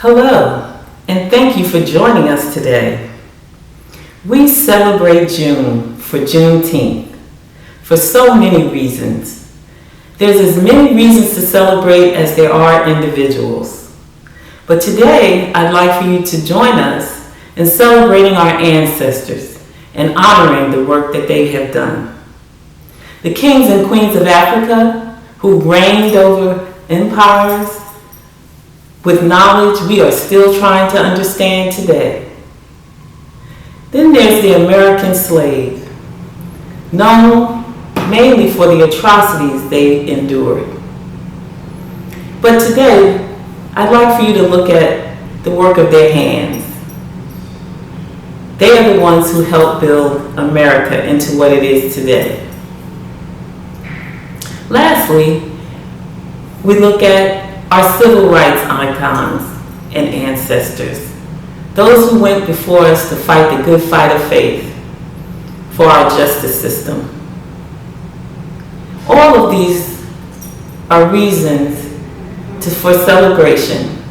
Hello, and thank you for joining us today. We celebrate June for Juneteenth for so many reasons. There's as many reasons to celebrate as there are individuals. But today, I'd like for you to join us in celebrating our ancestors and honoring the work that they have done. The kings and queens of Africa who reigned over empires with knowledge we are still trying to understand today. Then there's the American slave, known mainly for the atrocities they endured. But today, I'd like for you to look at the work of their hands. They are the ones who helped build America into what it is today. Lastly, we look at our civil rights icons and ancestors, those who went before us to fight the good fight of faith for our justice system. All of these are reasons for celebration.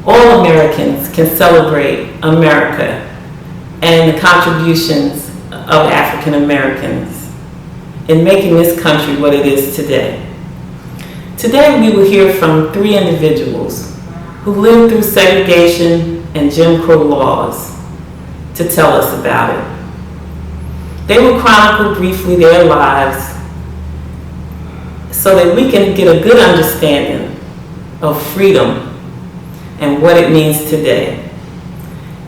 All Americans can celebrate America and the contributions of African Americans in making this country what it is today. Today we will hear from three individuals who lived through segregation and Jim Crow laws to tell us about it. They will chronicle briefly their lives so that we can get a good understanding of freedom and what it means today.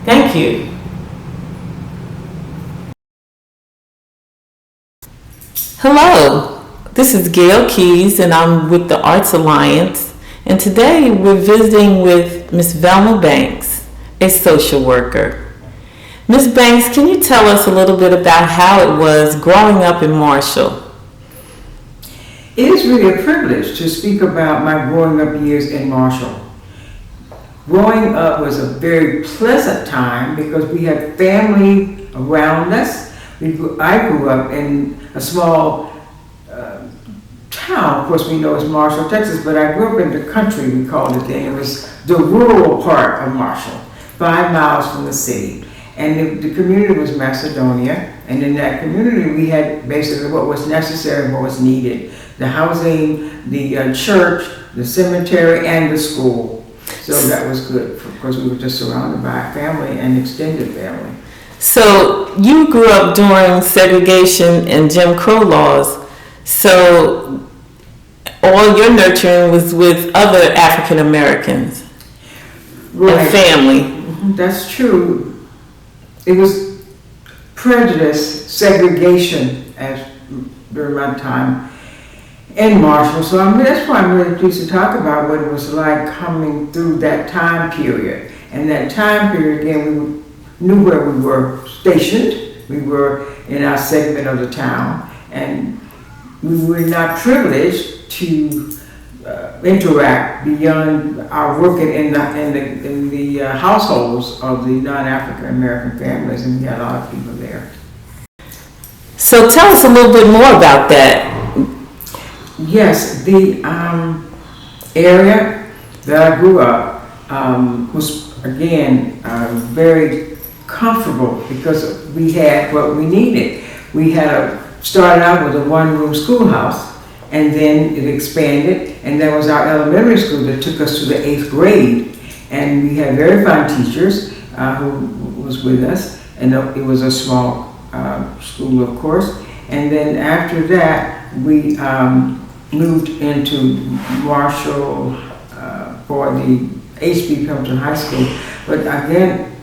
Thank you. Hello. This is Gail Keys, and I'm with the Arts Alliance, and today we're visiting with Ms. Velma Banks, a social worker. Ms. Banks, can you tell us a little bit about how it was growing up in Marshall? It is really a privilege to speak about my growing up years in Marshall. Growing up was a very pleasant time because we had family around us. I grew up in a small town, of course we know it's Marshall, Texas, but I grew up in the country, we called it then. It was the rural part of Marshall, 5 miles from the city. And the community was Macedonia, and in that community we had basically what was necessary and what was needed. The housing, the church, the cemetery, and the school. So that was good, because we were just surrounded by family and extended family. So you grew up during segregation and Jim Crow laws, so all your nurturing was with other African Americans and family. That's true. It was prejudice, segregation during my time in Marshall. So that's why I'm really pleased to talk about what it was like coming through that time period. And that time period, again, we knew where we were stationed. We were in our segment of the town, and we were not privileged to interact beyond our working in the households of the non-African American families, and we had a lot of people there. So tell us a little bit more about that. Yes, the area that I grew up was, again, very comfortable because we had what we needed. We started out with a one-room schoolhouse, and then it expanded, and that was our elementary school that took us to the 8th grade. And we had very fine teachers who was with us, and it was a small school, of course. And then after that, we moved into Marshall for the H.B. Pimpton High School. But again,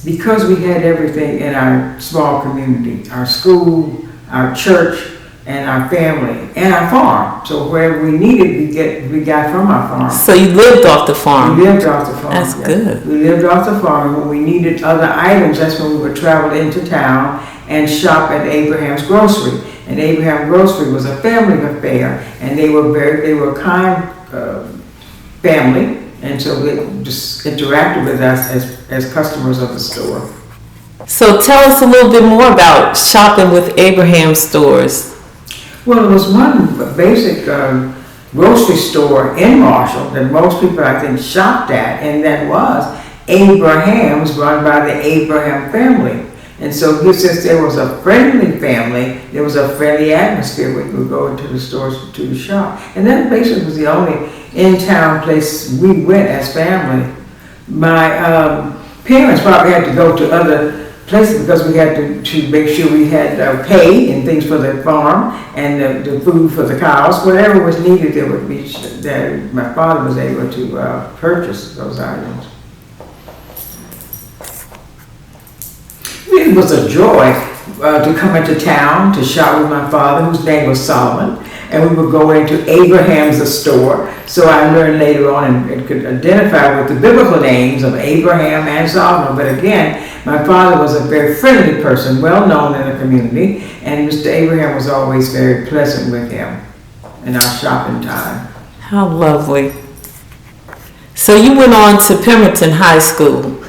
because we had everything in our small community, our school, our church, and our family, and our farm. So wherever we needed, we got from our farm. So you lived off the farm? We lived off the farm. That's good. We lived off the farm. When we needed other items, that's when we would travel into town and shop at Abraham's Grocery. And Abraham Grocery was a family affair, and they were a kind family, and so they just interacted with us as customers of the store. So tell us a little bit more about shopping with Abraham stores. Well, it was one basic grocery store in Marshall that most people, I think, shopped at, and that was Abraham's, run by the Abraham family. And so since there was a friendly family, there was a friendly atmosphere when we would go into the stores to shop. And that basically was the only in-town place we went as family. My parents probably had to go to other places because we had to make sure we had pay and things for the farm and the food for the cows. Whatever was needed, there would be that my father was able to purchase those items. It was a joy to come into town to shop with my father, whose name was Solomon, and we would go into Abraham's store. So I learned later on and could identify with the biblical names of Abraham and Solomon. But again, my father was a very friendly person, well known in the community, and Mr. Abraham was always very pleasant with him in our shopping time. How lovely. So you went on to Pemberton High School.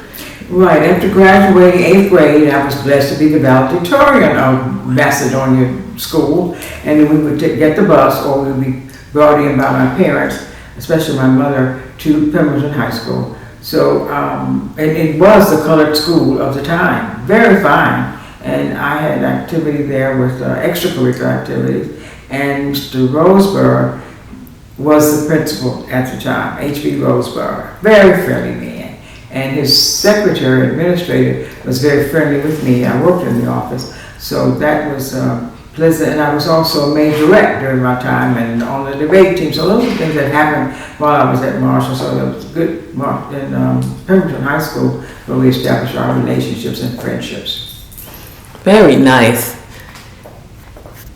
Right, after graduating 8th grade, I was blessed to be the valedictorian of Macedonia School, and then we would get the bus, or we would be brought in by my parents, especially my mother, to Pemberton High School. So it was the colored school of the time, very fine, and I had activity there with extracurricular activities, and Mr. Roseborough was the principal at the time, H.B. Roseborough, very friendly man. And his secretary, administrator, was very friendly with me. I worked in the office, so that was pleasant. And I was also a majorette during my time and on the debate team. So those are things that happened while I was at Marshall. So that was good in Pemberton High School, where we established our relationships and friendships. Very nice.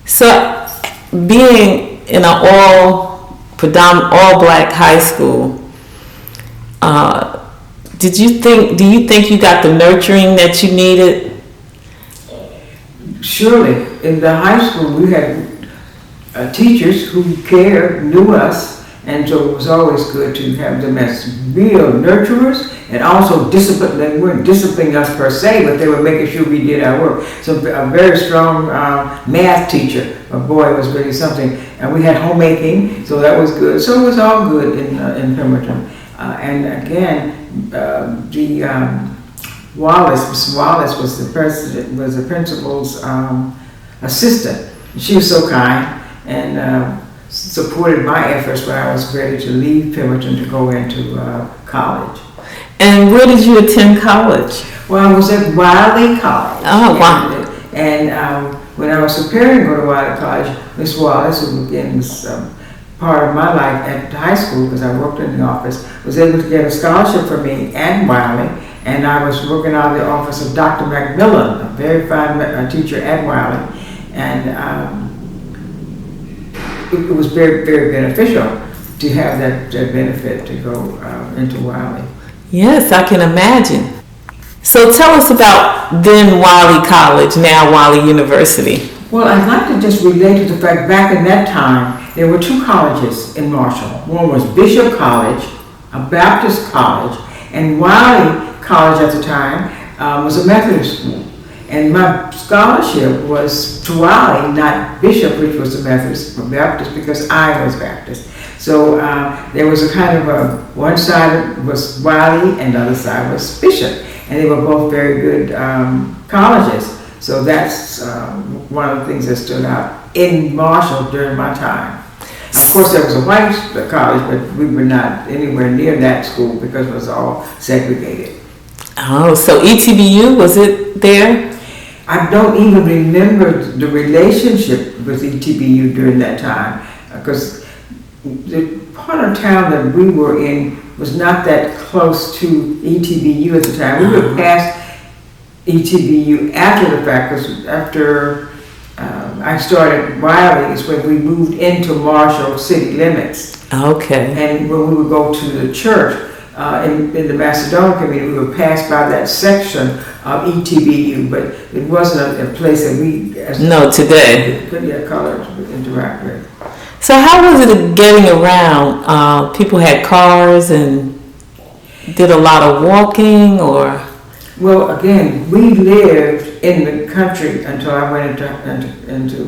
So being in an all black high school, do you think you got the nurturing that you needed? Surely. In the high school, we had teachers who cared, knew us, and so it was always good to have them as real nurturers and also discipline. They weren't disciplining us per se, but they were making sure we did our work. So a very strong math teacher, a boy, was really something. And we had homemaking, so that was good. So it was all good in Pemberton. And again, Mrs. Wallace was the principal's assistant. She was so kind and supported my efforts when I was ready to leave Pemberton to go into college. And where did you attend college? Well, I was at Wiley College. Oh, wow. And when I was preparing to go to Wiley College, Miss Wallace, who again was part of my life at high school because I worked in the office, was able to get a scholarship for me at Wiley, and I was working out of the office of Dr. McMillan, a very fine teacher at Wiley, and it was very, very beneficial to have that benefit to go into Wiley. Yes, I can imagine. So tell us about then Wiley College, now Wiley University. Well, I'd like to just relate to the fact back in that time, there were two colleges in Marshall. One was Bishop College, a Baptist college, and Wiley College at the time was a Methodist school. And my scholarship was to Wiley, not Bishop, which was a Methodist, or Baptist, because I was Baptist. So there was a kind of one side was Wiley and the other side was Bishop. And they were both very good colleges. So that's one of the things that stood out in Marshall during my time. Of course, there was a white college, but we were not anywhere near that school because it was all segregated. Oh, so ETBU, was it there? I don't even remember the relationship with ETBU during that time because the part of town that we were in was not that close to ETBU at the time. We were past ETBU after the fact, because after I started Wiley is when we moved into Marshall city limits. Okay. And when we would go to the church in the Macedonia community, we would pass by that section of ETBU, but it wasn't a place that we today could get color to interact with. So how was it getting around? People had cars and did a lot of walking, or? Well, again, we lived in the country until I went into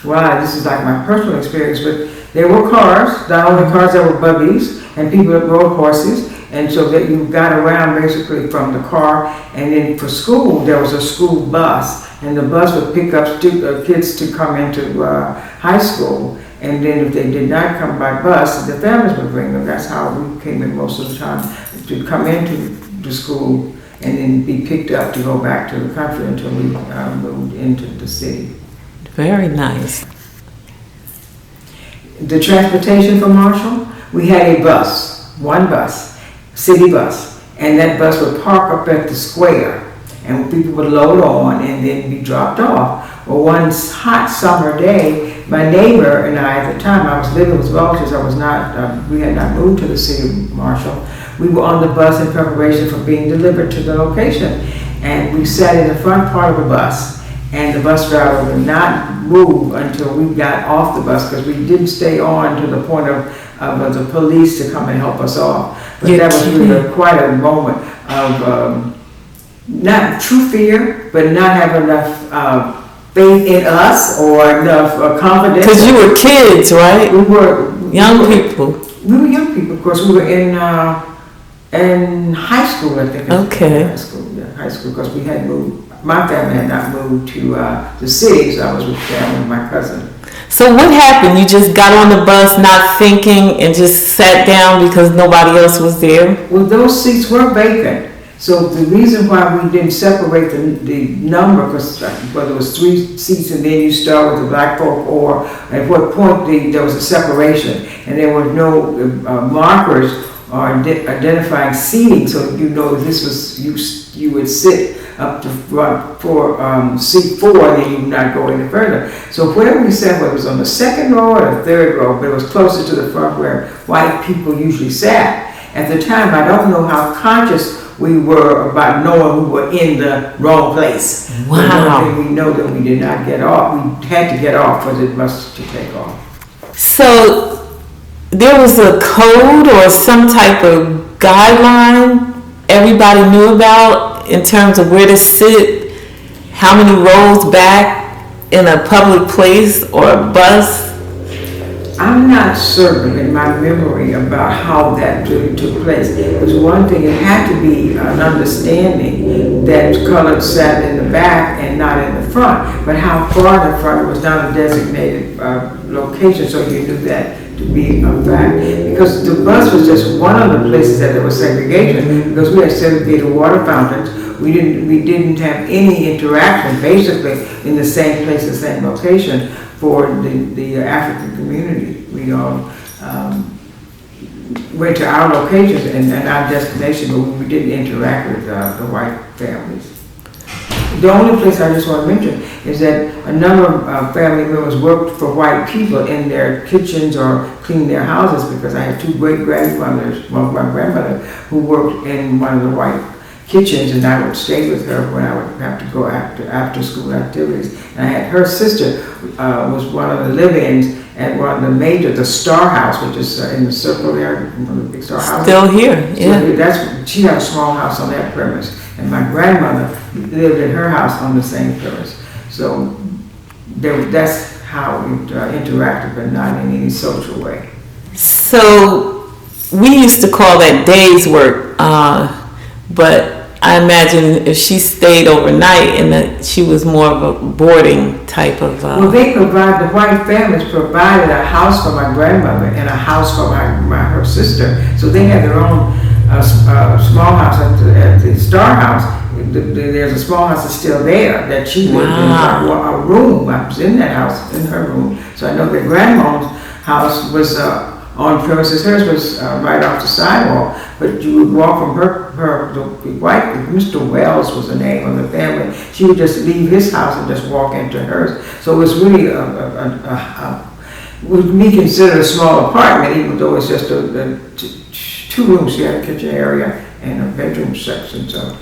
Wow, this is like my personal experience, but there were cars, not only cars, there were buggies, and people that rode horses, and so that you got around basically from the car, and then for school, there was a school bus, and the bus would pick up kids to come into high school, and then if they did not come by bus, the families would bring them. That's how we came in most of the time, to come into the school and then be picked up to go back to the country until we moved into the city. Very nice. The transportation for Marshall, we had a bus, one bus, city bus, and that bus would park up at the square, and people would load on and then be dropped off. Well, one hot summer day, my neighbor and I, at the time, I was living with relatives. I was not, we had not moved to the city of Marshall. We were on the bus in preparation for being delivered to the location, and we sat in the front part of the bus, and the bus driver would not move until we got off the bus, because we didn't stay on to the point of the police to come and help us off. But that was really quite a moment of not true fear, but not having enough faith in us or enough confidence. Because you were kids, right? We were young people. We were young people, of course. We were in high school, I think. Okay. High school, because we had moved. My family had not moved to the city, so I was with family with my cousin. So what happened? You just got on the bus not thinking and just sat down because nobody else was there? Well, those seats were vacant. So the reason why we didn't separate the number, because whether it was 3 seats and then you start with the black folk, or at what point there was a separation, and there were no markers or identifying seating, so you know this was, you would sit up to front for seat 4, and then you would not go any further. So wherever we sat, whether it was on the second row or the third row, but it was closer to the front where white people usually sat. At the time, I don't know how conscious we were about knowing we were in the wrong place. Wow. But one thing we know that we did not get off. We had to get off for the bus to take off. So there was a code or some type of guideline everybody knew about in terms of where to sit, how many rows back in a public place or a bus? I'm not certain in my memory about how that really took place. It was one thing, it had to be an understanding that colored sat in the back and not in the front. But how far in the front was not a designated location, so you knew that to be a fact. Because the bus was just one of the places that there was segregation, because we had segregated water fountains. We didn't have any interaction, basically, in the same place, the same location, for the African community. We all went to our locations and our destination, but we didn't interact with the white families. The only place I just want to mention is that a number of family members worked for white people in their kitchens or cleaned their houses, because I had 2 great-grandmothers, well, my grandmother, who worked in one of the white kitchens, and I would stay with her when I would have to go after school activities. And I had her sister was one of the live-ins at one of the Star House, which is in the circle there, one of the big Star Houses. Still here, yeah. She had a small house on that premise, and my grandmother lived in her house on the same premise. So that's how we interacted, but not in any social way. So we used to call that day's work, but I imagine if she stayed overnight and that she was more of a boarding type of... Well, the white families provided a house for my grandmother and a house for her sister. So they had their own small house at the Star House. There's a small house that's still there that she lived in, a room. I was in that house, in her room. So I know that grandma's house was on premises. Hers was right off the sidewalk, but you would walk from the white, Mr. Wells was the name of the family. She would just leave his house and just walk into hers. So it was really would be considered a small apartment, even though it's just 2 rooms. She had a kitchen area and a bedroom section. So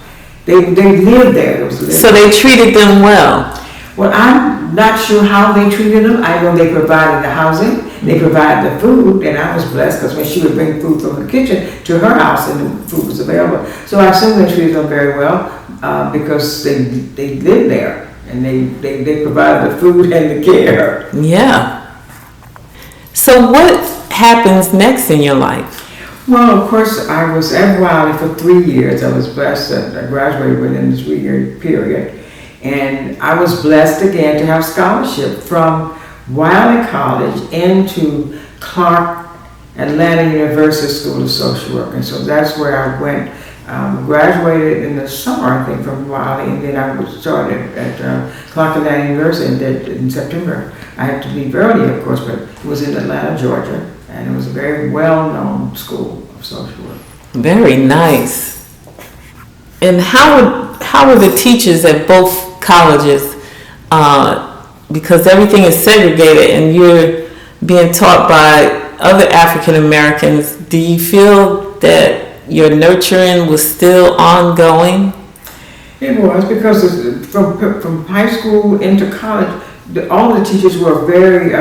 they lived there. So they treated them well. Well, I'm not sure how they treated them. I know they provided the housing, they provided the food, and I was blessed because when she would bring food from the kitchen to her house and the food was available. So I assume they treated them very well because they lived there. and they provided the food and the care. Yeah. So what happens next in your life? Well, of course, I was at Wiley for 3 years. I was blessed that I graduated within the 3-year period. And I was blessed again to have scholarship from Wiley College into Clark Atlanta University School of Social Work. And so that's where I went. Graduated in the summer, I think, from Wiley, and then I started at Clark Atlanta University in September. I had to leave early, of course, but it was in Atlanta, Georgia, and it was a very well-known school of social work. Very nice. And how were the teachers at both colleges? Because everything is segregated, and you're being taught by other African Americans. Do you feel that your nurturing was still ongoing? It was, because from high school into college, all the teachers were very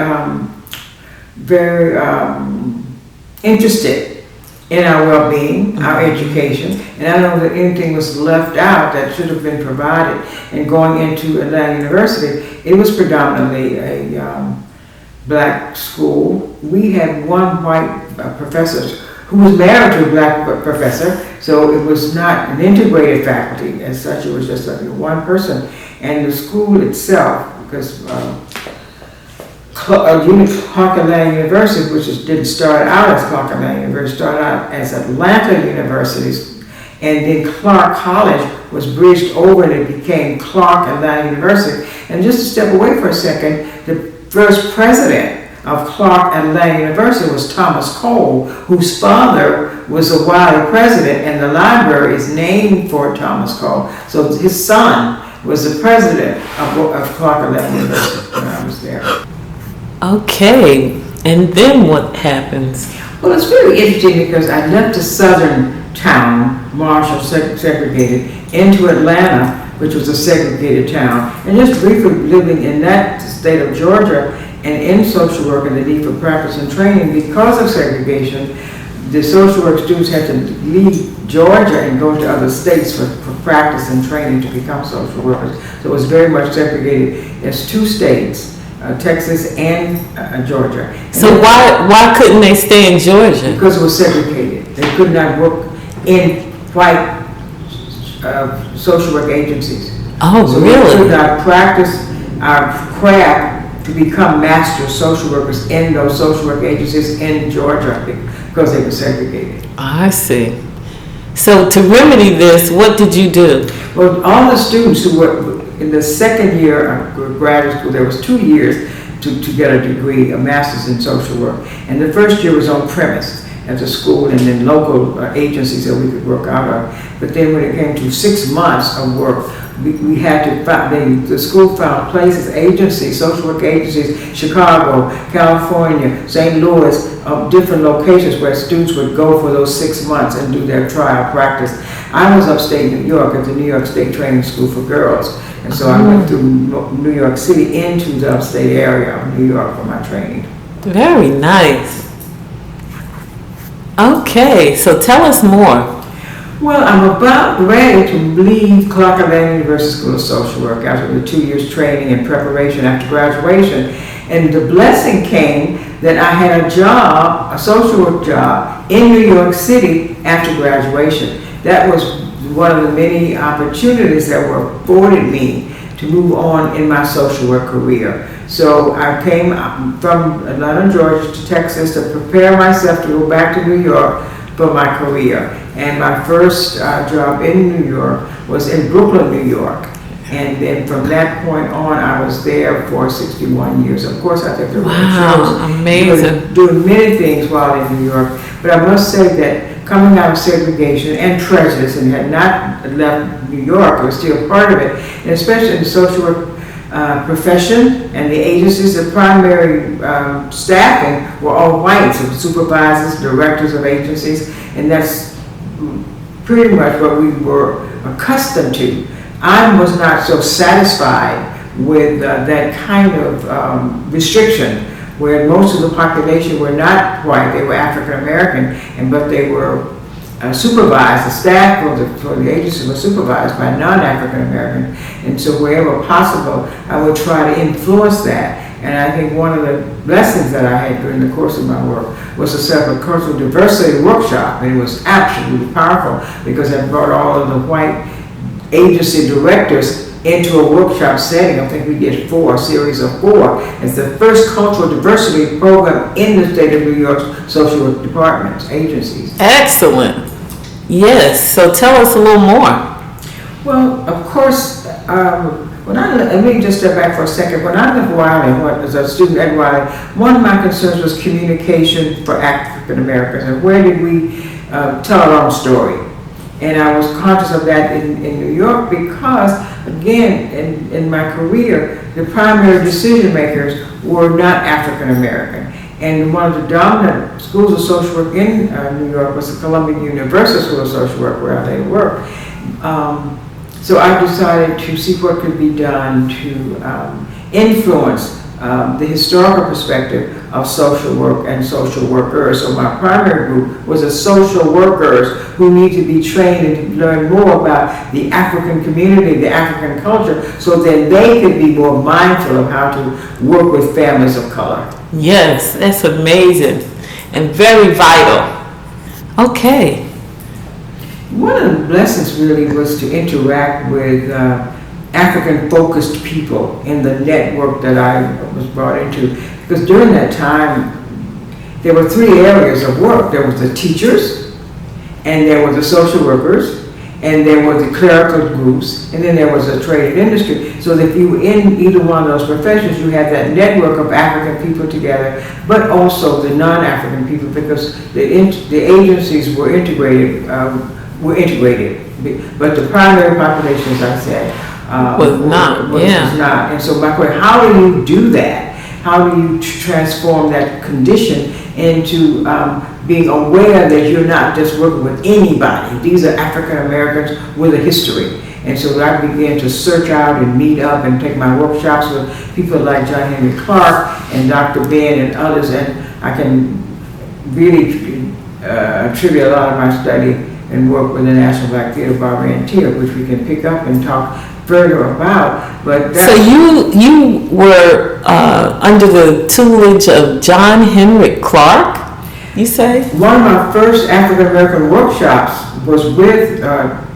interested in our well-being, our education, and I don't know that anything was left out that should have been provided. And going into Atlanta University, it was predominantly a black school. We had one white professor who was married to a black professor, so it was not an integrated faculty as such. It was just like one person. And the school itself, because Clark Atlanta University, which didn't start out as Clark Atlanta University, started out as Atlanta University, and then Clark College was bridged over and it became Clark Atlanta University. And just to step away for a second, the first president of Clark Atlanta University was Thomas Cole, whose father was a Wiley president, and the library is named for Thomas Cole. So his son was the president of Clark Atlanta University when I was there. Okay, and then what happens? Well, it's very interesting because I left a southern town, Marshall, segregated, into Atlanta, which was a segregated town, and just briefly living in that state of Georgia and in social work and the need for practice and training. Because of segregation, the social work students had to leave Georgia and go to other states for practice and training to become social workers. So it was very much segregated as 2 states, Texas and Georgia. So why couldn't they stay in Georgia? Because it was segregated. They could not work in white social work agencies. Oh, so really? We could not practice our craft to become master social workers in those social work agencies in Georgia because they were segregated. I see. So to remedy this, what did you do? Well, all the students who were in the second year of graduate school, there was 2 years to get a degree, a master's in social work. And the first year was on premise at the school and then local agencies that we could work out of. But then when it came to 6 months of work, we had to find, the school found places, agencies, social work agencies, Chicago, California, St. Louis, different locations where students would go for those 6 months and do their trial practice. I was upstate New York at the New York State Training School for Girls. And so I went through New York City into the upstate area of New York for my training. Very nice. Okay, so tell us more. Well, I'm about ready to leave Clark Atlanta University School of Social Work after the 2 years training and preparation after graduation. And the blessing came that I had a job, a social work job in New York City after graduation. That was one of the many opportunities that were afforded me to move on in my social work career. So I came from Atlanta, Georgia to Texas to prepare myself to go back to New York for my career. And my first job in New York was in Brooklyn, New York. And then from that point on, I was there for 61 years. Of course, I think there were amazing. Doing many things while in New York. But I must say that coming out of segregation and prejudice, and had not left New York, I was still part of it, and especially in the social work profession and the agencies, the primary staffing were all whites, supervisors, directors of agencies, and that's pretty much what we were accustomed to. I was not so satisfied with that kind of restriction, where most of the population were not white, they were African American, but they were supervised, the staff for the agency was supervised by non-African American, and so wherever possible, I would try to influence that. And I think one of the lessons that I had during the course of my work was to set up a cultural diversity workshop, and it was absolutely powerful because I brought all of the white agency directors into a workshop setting. I think we did a series of 4. It's the first cultural diversity program in the state of New York's social work departments, agencies. Excellent. Yes, so tell us a little more. Well, of course, let me just step back for a second. When I left Wiley, as a student at Wiley, one of my concerns was communication for African Americans, and where did we tell our own story? And I was conscious of that in New York because, again, in my career, the primary decision makers were not African American. And one of the dominant schools of social work in New York was the Columbia University School of Social Work, where I later worked. So I decided to see what could be done to influence the historical perspective of social work and social workers. So my primary group was the social workers who need to be trained and to learn more about the African community, the African culture, so then they could be more mindful of how to work with families of color. Yes, that's amazing and very vital. Okay. One of the blessings really was to interact with African-focused people in the network that I was brought into. Because during that time, there were 3 areas of work. There was the teachers, and there were the social workers, and there were the clerical groups, and then there was the trade industry. So that if you were in either one of those professions, you had that network of African people together, but also the non-African people, because the agencies were integrated. But the primary population, as I said, was not. And so my question, how do you do that? How do you transform that condition into being aware that you're not just working with anybody? These are African Americans with a history. And so I began to search out and meet up and take my workshops with people like John Henry Clark and Dr. Ben and others, and I can really attribute a lot of my study and work with the National Black Theater Bar and Tier, which we can pick up and talk further about. But so you were under the tutelage of John Henry Clark, you say? One of my first African American workshops was with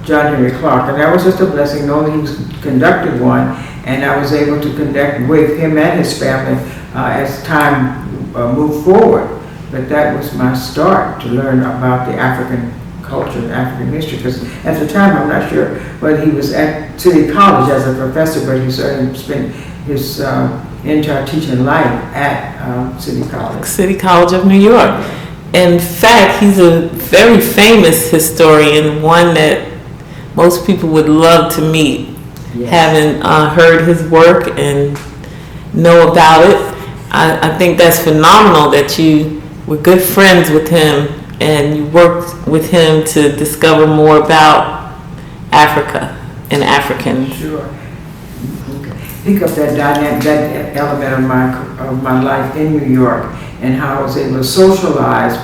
John Henry Clark, and that was just a blessing, knowing that he was conducting one, and I was able to connect with him and his family as time moved forward. But that was my start to learn about the African culture and African history, because at the time, I'm not sure whether he was at City College as a professor, but he certainly spent his entire teaching life at City College. City College of New York. In fact, he's a very famous historian, one that most people would love to meet, Yes. having heard his work and know about it. I think that's phenomenal that you were good friends with him and you worked with him to discover more about Africa and Africans. Sure. Pick up that dynamic, that element of my life in New York, and how I was able to socialize,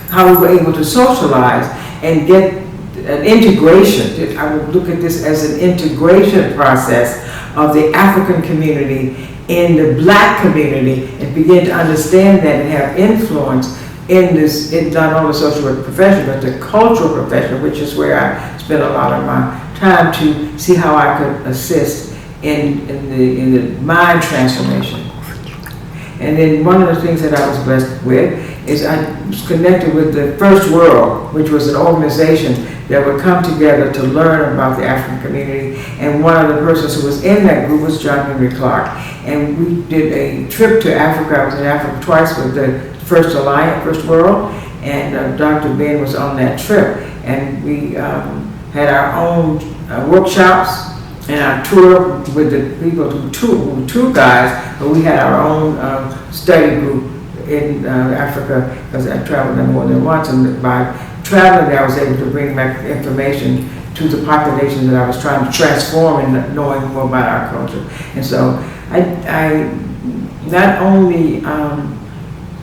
how we were able to socialize and get an integration. I would look at this as an integration process of the African community in the Black community, and begin to understand that and have influence in this, in not only the social work profession, but the cultural profession, which is where I spent a lot of my time to see how I could assist in the mind transformation. And then one of the things that I was blessed with is I was connected with the First World, which was an organization that would come together to learn about the African community. And one of the persons who was in that group was John Henry Clark. And we did a trip to Africa. I was in Africa twice with the First Alliance, First World, and Dr. Ben was on that trip. And we had our own workshops, and I toured with the people who tour guides, but we had our own study group in Africa, because I traveled there more than once, and by traveling there I was able to bring back information to the population that I was trying to transform and knowing more about our culture. And so I not only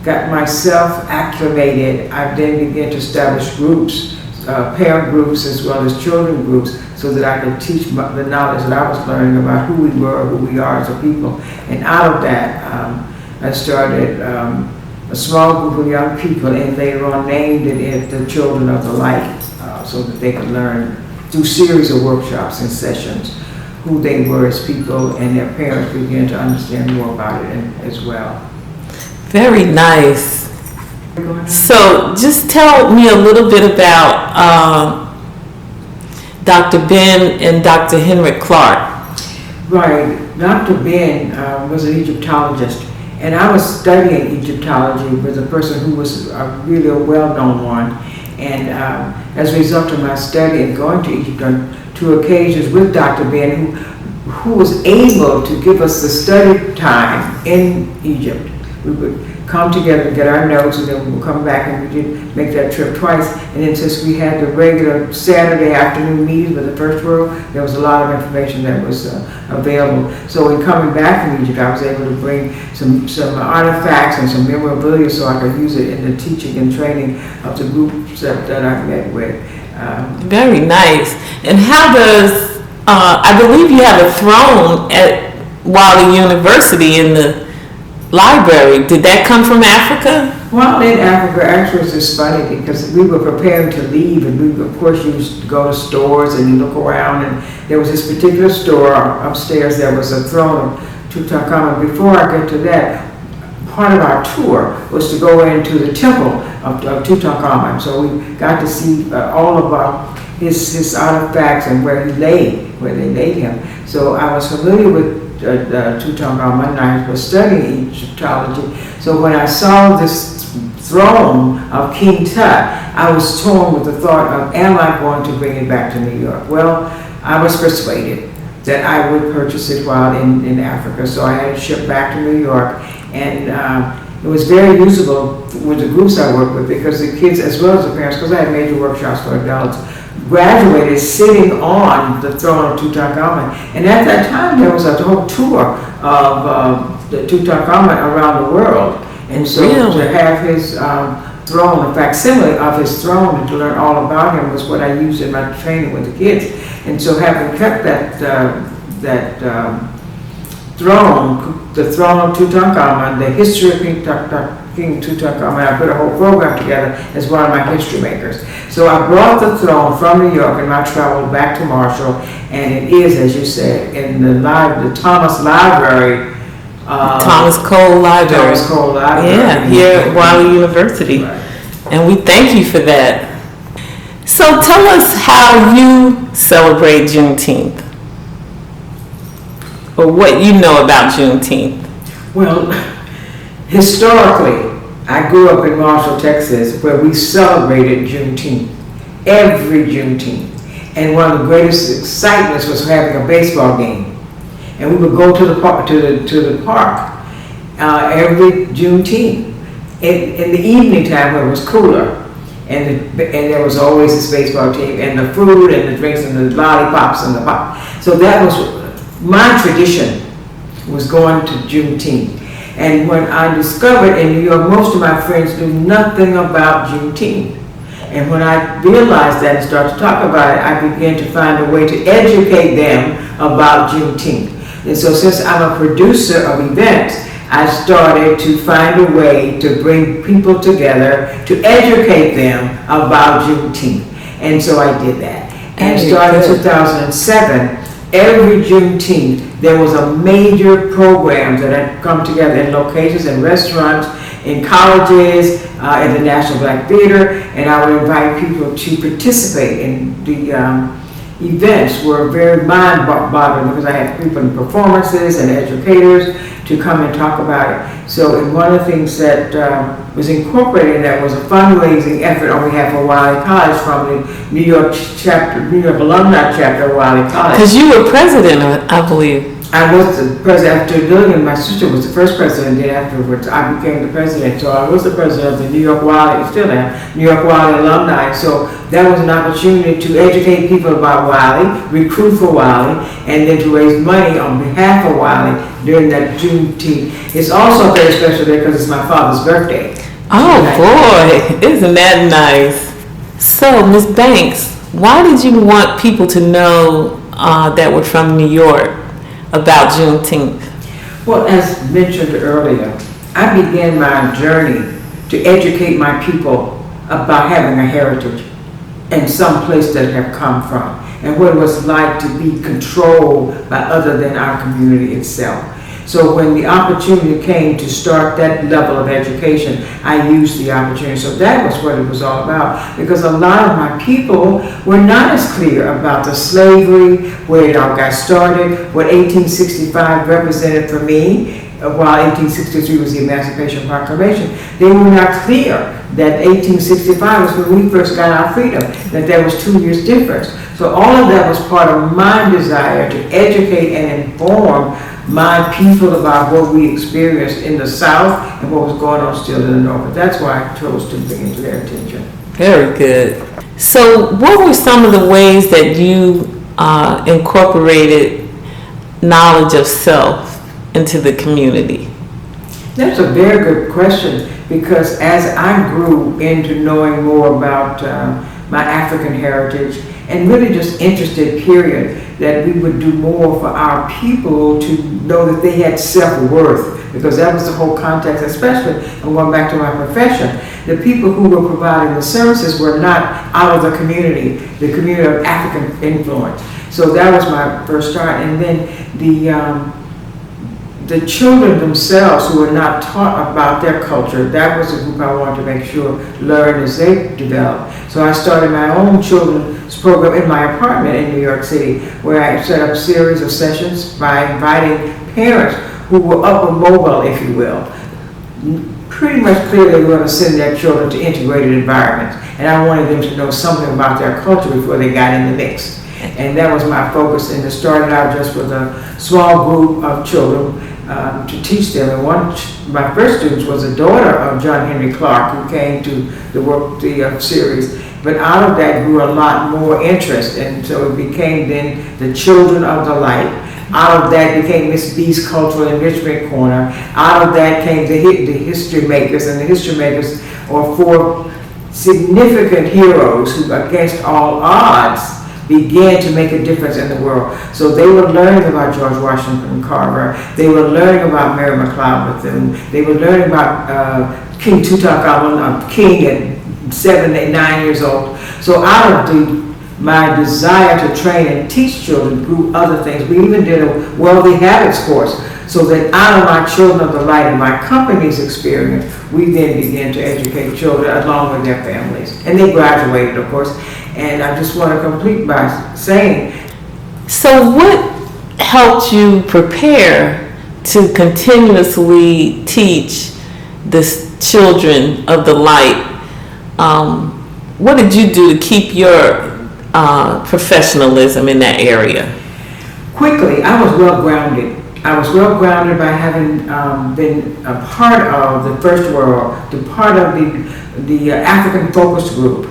got myself acclimated, I then began to establish groups, parent groups as well as children groups, so that I could teach the knowledge that I was learning about who we were, who we are as a people. And out of that, I started a small group of young people, and later on named it the Children of the Light, so that they could learn through series of workshops and sessions who they were as people, and their parents began to understand more about it as well. Very nice. So just tell me a little bit about Dr. Ben and Dr. Henrik Clark. Right. Dr. Ben was an Egyptologist, and I was studying Egyptology with a person who was really a well-known one. And as a result of my study and going to Egypt on 2 occasions with Dr. Ben, who was able to give us the study time in Egypt. We would come together and get our notes, and then we would come back, and we did make that trip twice. And then since we had the regular Saturday afternoon meetings with the first row, there was a lot of information that was available. So in coming back from Egypt, I was able to bring some artifacts and some memorabilia so I could use it in the teaching and training of the groups that I met with. Very nice. And how does, I believe you have a throne at Wiley University in the library. Did that come from Africa? Well, in Africa, actually, it's just funny because we were preparing to leave, and we, of course, used to go to stores and you look around, and there was this particular store upstairs. There was a throne of Tutankhamun. Before I get to that, part of our tour was to go into the temple of Tutankhamun. So we got to see all about his artifacts and where they laid him. So I was familiar with Tutankhamun, and I was studying Egyptology. So when I saw this throne of King Tut, I was torn with the thought of, am I going to bring it back to New York? Well, I was persuaded that I would purchase it while in Africa. So I had it shipped back to New York, and it was very usable with the groups I worked with, because the kids, as well as the parents, because I had major workshops for adults, graduated sitting on the throne of Tutankhamun. And at that time, there was a whole tour of the Tutankhamun around the world. And so to have his throne, a facsimile of his throne, and to learn all about him was what I used in my training with the kids. And so having kept that throne, the throne of Tutankhamun, the history of King Tutankhamun, I put a whole program together as one of my history makers. So I brought the throne from New York in my travel back to Marshall, and it is, as you said, in the Thomas Library. Thomas Cole Library. Thomas Cole Library. Yeah, here at Wiley University. Right. And we thank you for that. So tell us how you celebrate Juneteenth, or what you know about Juneteenth. Well, historically, I grew up in Marshall, Texas, where we celebrated Juneteenth, every Juneteenth. And one of the greatest excitements was having a baseball game. And we would go to the park, every Juneteenth in the evening time when it was cooler. And there was always this baseball team, and the food and the drinks and the lollipops and the pop. So that was my tradition, was going to Juneteenth. And when I discovered in New York, most of my friends knew nothing about Juneteenth. And when I realized that and started to talk about it, I began to find a way to educate them about Juneteenth. And so since I'm a producer of events, I started to find a way to bring people together to educate them about Juneteenth. And so I did that. And starting in 2007, every Juneteenth, there was a major program that had come together in locations, in restaurants, in colleges, in the National Black Theater, and I would invite people to participate in the events. Were very mind-boggling because I had people in performances and educators to come and talk about it. So, and one of the things that was incorporated in that was a fundraising effort on behalf of Wiley College from the New York alumni chapter of Wiley College. Because you were president, I believe. I was the president after Lillian. My sister was the first president. Then afterwards, I became the president. So I was the president of the New York Wiley, still am, New York Wiley alumni. So that was an opportunity to educate people about Wiley, recruit for Wiley, and then to raise money on behalf of Wiley during that Juneteenth. It's also a very special day because it's my father's birthday. Oh boy, isn't that nice? So, Miss Banks, why did you want people to know that we're from New York about Juneteenth? Well, as mentioned earlier, I began my journey to educate my people about having a heritage and some place that have come from and what it was like to be controlled by other than our community itself. So when the opportunity came to start that level of education, I used the opportunity. So that was what it was all about, because a lot of my people were not as clear about the slavery, where it all got started, what 1865 represented for me, while 1863 was the Emancipation Proclamation. They were not clear that 1865 was when we first got our freedom, that there was 2 years difference. So all of that was part of my desire to educate and inform my people about what we experienced in the South and what was going on still in the North. But that's why I chose to bring it to their attention. Very good. So, what were some of the ways that you incorporated knowledge of self into the community? That's a very good question, because as I grew into knowing more about my African heritage and really just interested, period, that we would do more for our people to know that they had self-worth, because that was the whole context, especially, and going back to my profession, the people who were providing the services were not out of the community of African influence. So that was my first start. And then the children themselves who were not taught about their culture, that was a group I wanted to make sure learn as they developed. So I started my own children's program in my apartment in New York City, where I set up a series of sessions by inviting parents who were upper mobile, if you will, pretty much clear they were going to send their children to integrated environments. And I wanted them to know something about their culture before they got in the mix. And that was my focus, and it started out just with a small group of children to teach them. And my first student was a daughter of John Henry Clark, who came to the series. But out of that grew a lot more interest, and so it became then the Children of the Light. Out of that became Miss B's Cultural Enrichment Corner. Out of that came the History Makers, and the History Makers are 4 significant heroes who, against all odds, began to make a difference in the world. So they were learning about George Washington Carver. They were learning about Mary McLeod Bethune. They were learning about King Tutankhamun, king at 7, 8, 9 years old. So out of my desire to train and teach children grew other things. We even did a wealthy habits course, so that out of my Children of the Light and my company's experience, we then began to educate children along with their families. And they graduated, of course. And I just want to complete by saying, so what helped you prepare to continuously teach the children of the light? What did you do to keep your professionalism in that area? Quickly, I was well grounded. I was well grounded by having been a part of the First World, the part of the African Focus Group.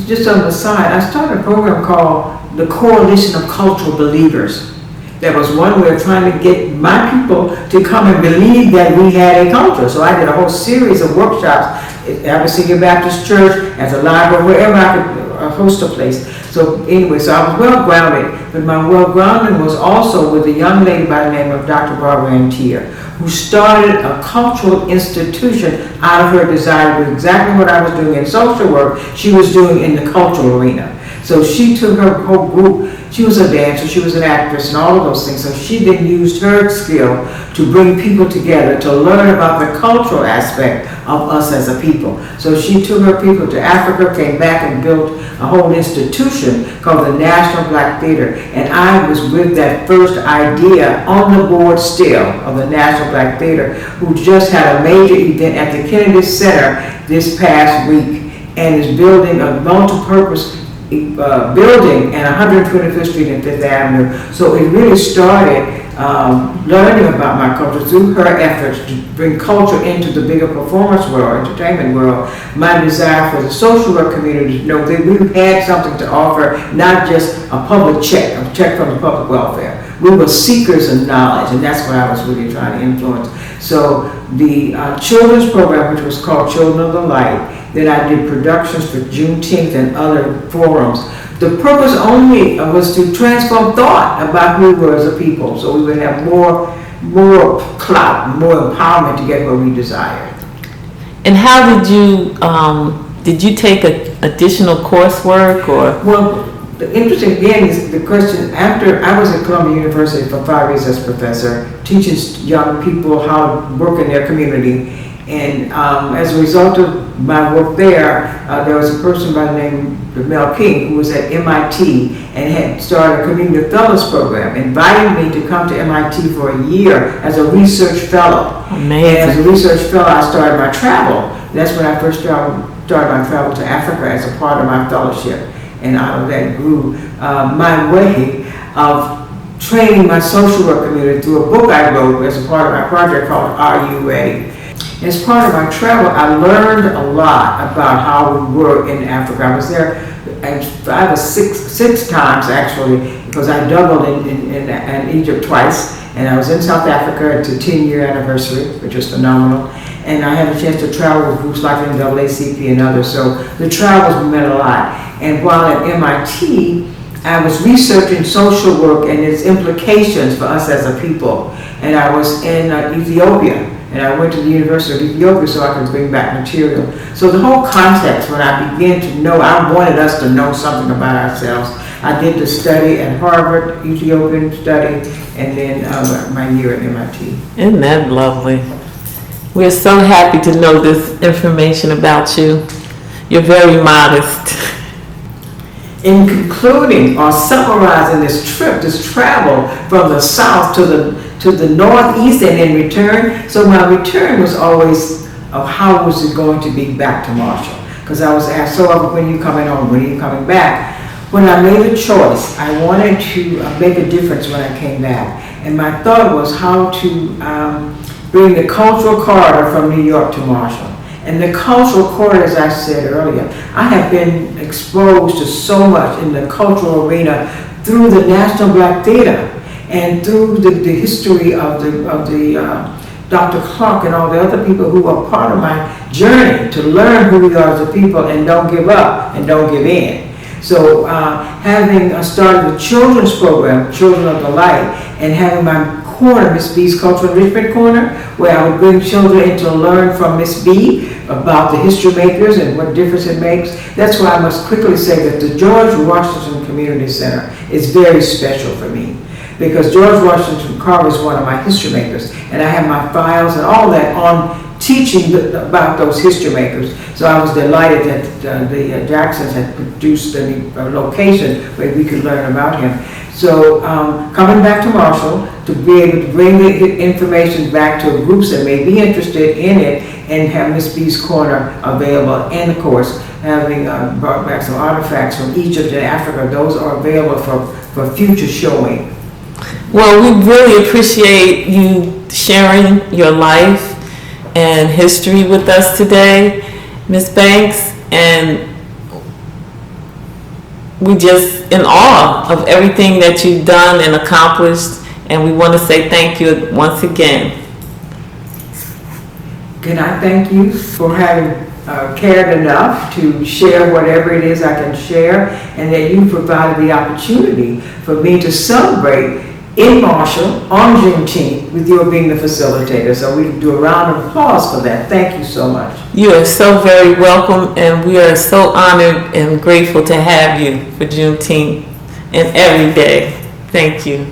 Just on the side, I started a program called the Coalition of Cultural Believers. That was one way of trying to get my people to come and believe that we had a culture. So I did a whole series of workshops at Abyssinia Baptist Church, at the library, wherever I could host a place. So anyway, so I was well grounded, but my well grounding was also with a young lady by the name of Dr. Barbara Antier, who started a cultural institution out of her desire to do exactly what I was doing in social work, she was doing in the cultural arena. So she took her whole group. She was a dancer, she was an actress, and all of those things. So she then used her skill to bring people together to learn about the cultural aspect of us as a people. So she took her people to Africa, came back and built a whole institution called the National Black Theater. And I was with that first idea on the board still of the National Black Theater, who just had a major event at the Kennedy Center this past week and is building a multi-purpose building at 125th Street and 5th Avenue. So it really started learning about my culture through her efforts to bring culture into the bigger performance world, entertainment world. My desire for the social work community to know that we had something to offer, not just a public check, a check from the public welfare. We were seekers of knowledge, and that's what I was really trying to influence. So the children's program, which was called Children of the Light, then I did productions for Juneteenth and other forums. The purpose only was to transform thought about who we were as a people, so we would have more clout, more empowerment to get what we desired. And how did you take additional coursework or? Well, the interesting again is the question, after I was at Columbia University for 5 years as professor, teaching young people how to work in their community. And as a result of my work there was a person by the name of Mel King who was at MIT and had started a community fellows program, invited me to come to MIT for a year as a research fellow. Amazing. And as a research fellow, I started my travel. That's when I first started my travel to Africa as a part of my fellowship. And out of that grew my way of training my social work community through a book I wrote as a part of my project called Are You Ready? As part of my travel, I learned a lot about how we were in Africa. I was there 5 or 6 times actually, because I doubled in Egypt twice, and I was in South Africa at the 10-year anniversary, which was phenomenal. And I had a chance to travel with groups like NAACP and others, so the travels meant a lot. And while at MIT, I was researching social work and its implications for us as a people. And I was in Ethiopia, and I went to the University of Ethiopia so I could bring back material. So the whole context, when I began to know, I wanted us to know something about ourselves. I did the study at Harvard, Ethiopian study, and then my year at MIT. Isn't that lovely? We're so happy to know this information about you. You're very modest. In concluding or summarizing this trip, this travel from the south to the northeast and in return, so my return was always how was it going to be back to Marshall? Because I was asked, so when are you coming home, when are you coming back? When I made a choice, I wanted to make a difference when I came back. And my thought was how to bring the cultural corridor from New York to Marshall. And the cultural corridor, as I said earlier, I have been exposed to so much in the cultural arena through the National Black Theater and through the history of the Dr. Clark and all the other people who are part of my journey to learn who we are as a people and don't give up and don't give in. So having started the children's program, Children of the Light, and having my corner, Miss B's Cultural Enrichment Corner, where I would bring children in to learn from Miss B about the history makers and what difference it makes. That's why I must quickly say that the George Washington Community Center is very special for me, because George Washington Carver is one of my history makers, and I have my files and all that on teaching about those history makers. So I was delighted that the Jacksons had produced a location where we could learn about him. So coming back to Marshall to be able to bring the information back to groups that may be interested in it and have Miss B's Corner available, and of course having brought back some artifacts from Egypt and Africa. Those are available for future showing. Well, we really appreciate you sharing your life and history with us today, Ms. Banks, and we just in awe of everything that you've done and accomplished, and we want to say thank you once again. Can I thank you for having cared enough to share whatever it is I can share, and that you provided the opportunity for me to celebrate in Marshall on Juneteenth with your being the facilitator. So we can do a round of applause for that. Thank you so much. You are so very welcome, and we are so honored and grateful to have you for Juneteenth and every day. Thank you.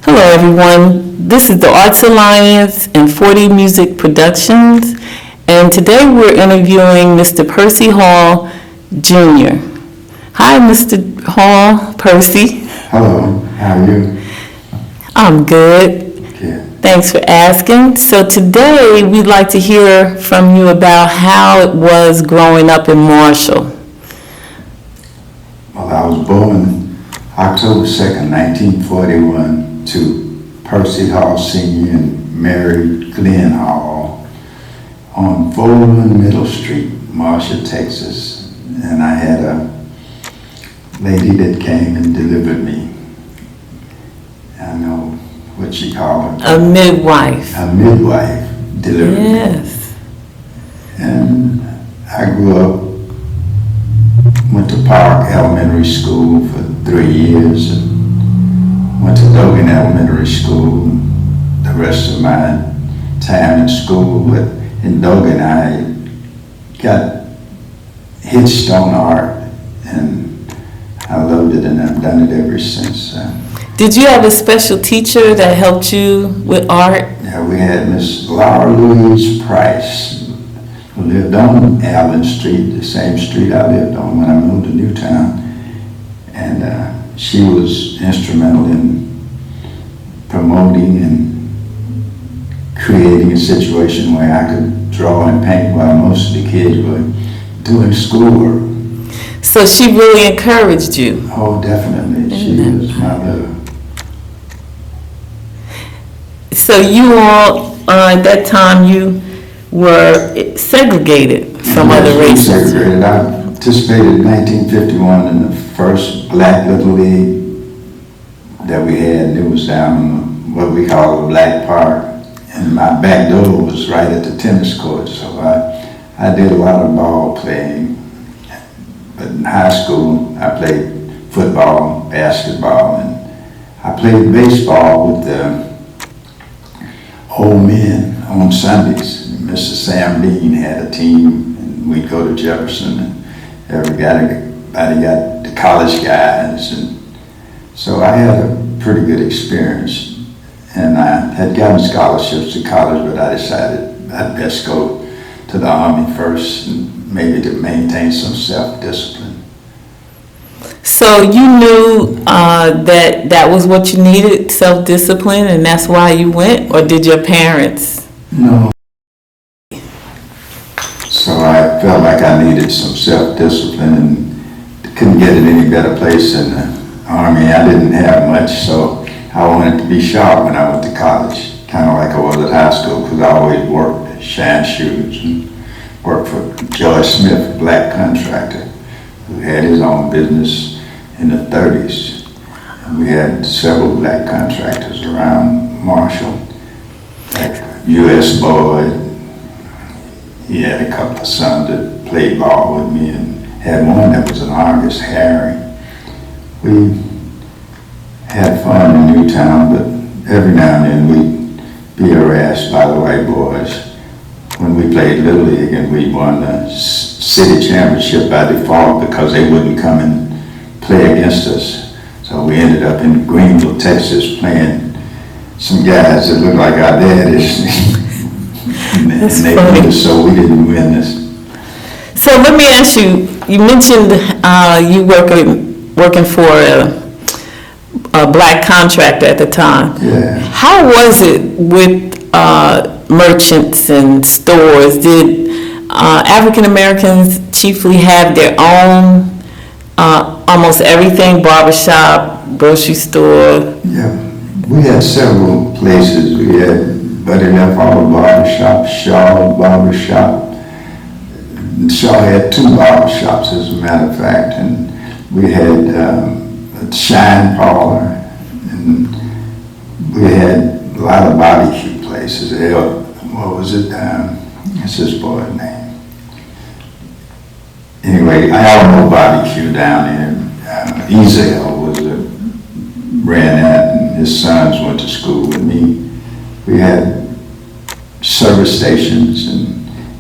Hello everyone, this is the Arts Alliance and 40 Music Productions, and today we're interviewing Mr. Percy Hall, Jr. Hi, Mr. Hall, Percy. Hello, how are you? I'm good. Good. Thanks for asking. So today we'd like to hear from you about how it was growing up in Marshall. Well, I was born October 2nd, 1941 to Percy Hall Sr. and Mary Glenn Hall on Fulton Middle Street, Marshall, Texas. And I had a lady that came and delivered me. I know what she called A midwife. a midwife delivered me. Yes. And I grew up, went to Park Elementary School for 3 years, and went to Dogan Elementary School the rest of my time in school. But in Dogan, I got hitched on art, and I loved it, and I've done it ever since. Did you have a special teacher that helped you with art? Yeah, we had Miss Laura Louise Price, who lived on Allen Street, the same street I lived on when I moved to Newtown. And she was instrumental in promoting and creating a situation where I could draw and paint while most of the kids were doing schoolwork. So she really encouraged you. Oh, definitely. She was my little. So you all, at that time, you were segregated from other Yes, we races. segregated. I participated in 1951 in the first Black Little League that we had, and it was down in what we call the Black Park. And my back door was right at the tennis court, so I did a lot of ball playing. But in high school, I played football, basketball, and I played baseball with the old men on Sundays. Mr. Sam Dean had a team, and we'd go to Jefferson, and everybody got the college guys, and so I had a pretty good experience. And I had gotten scholarships to college, but I decided I'd best go to the Army first, and maybe to maintain some self-discipline. So you knew that was what you needed, self-discipline, and that's why you went? Or did your parents? No. So I felt like I needed some self-discipline, and couldn't get in any better place than the Army. I didn't have much, so I wanted to be sharp when I went to college, kind of like I was at high school, because I always worked at shine shoes and worked for George Smith, a black contractor, who had his own business in the 30s. And we had several black contractors around Marshall, like U.S. Boyd. He had a couple of sons that played ball with me, and had one that was an Argus, Harry. We had fun in Newtown, but every now and then we'd be harassed by the white boys. When we played Little League and we won the city championship by default because they wouldn't come and play against us. So we ended up in Greenville, Texas, playing some guys that looked like our daddies. and they beat us, so we didn't win this. So let me ask you, you mentioned you working for a black contractor at the time. Yeah. How was it with merchants and stores? Did African Americans chiefly have their own, almost everything, barbershop, grocery store? Yeah, we had several places. We had Buddy Left All Barbershop, Shaw Barbershop. Shaw had 2 barbershops, as a matter of fact, and we had a Shine Parlor, and we had a lot of barbecue places. What was it? What's his boy's name? Anyway, Alamo Barbecue down there. Ezel ran that, and his sons went to school with me. We had service stations, and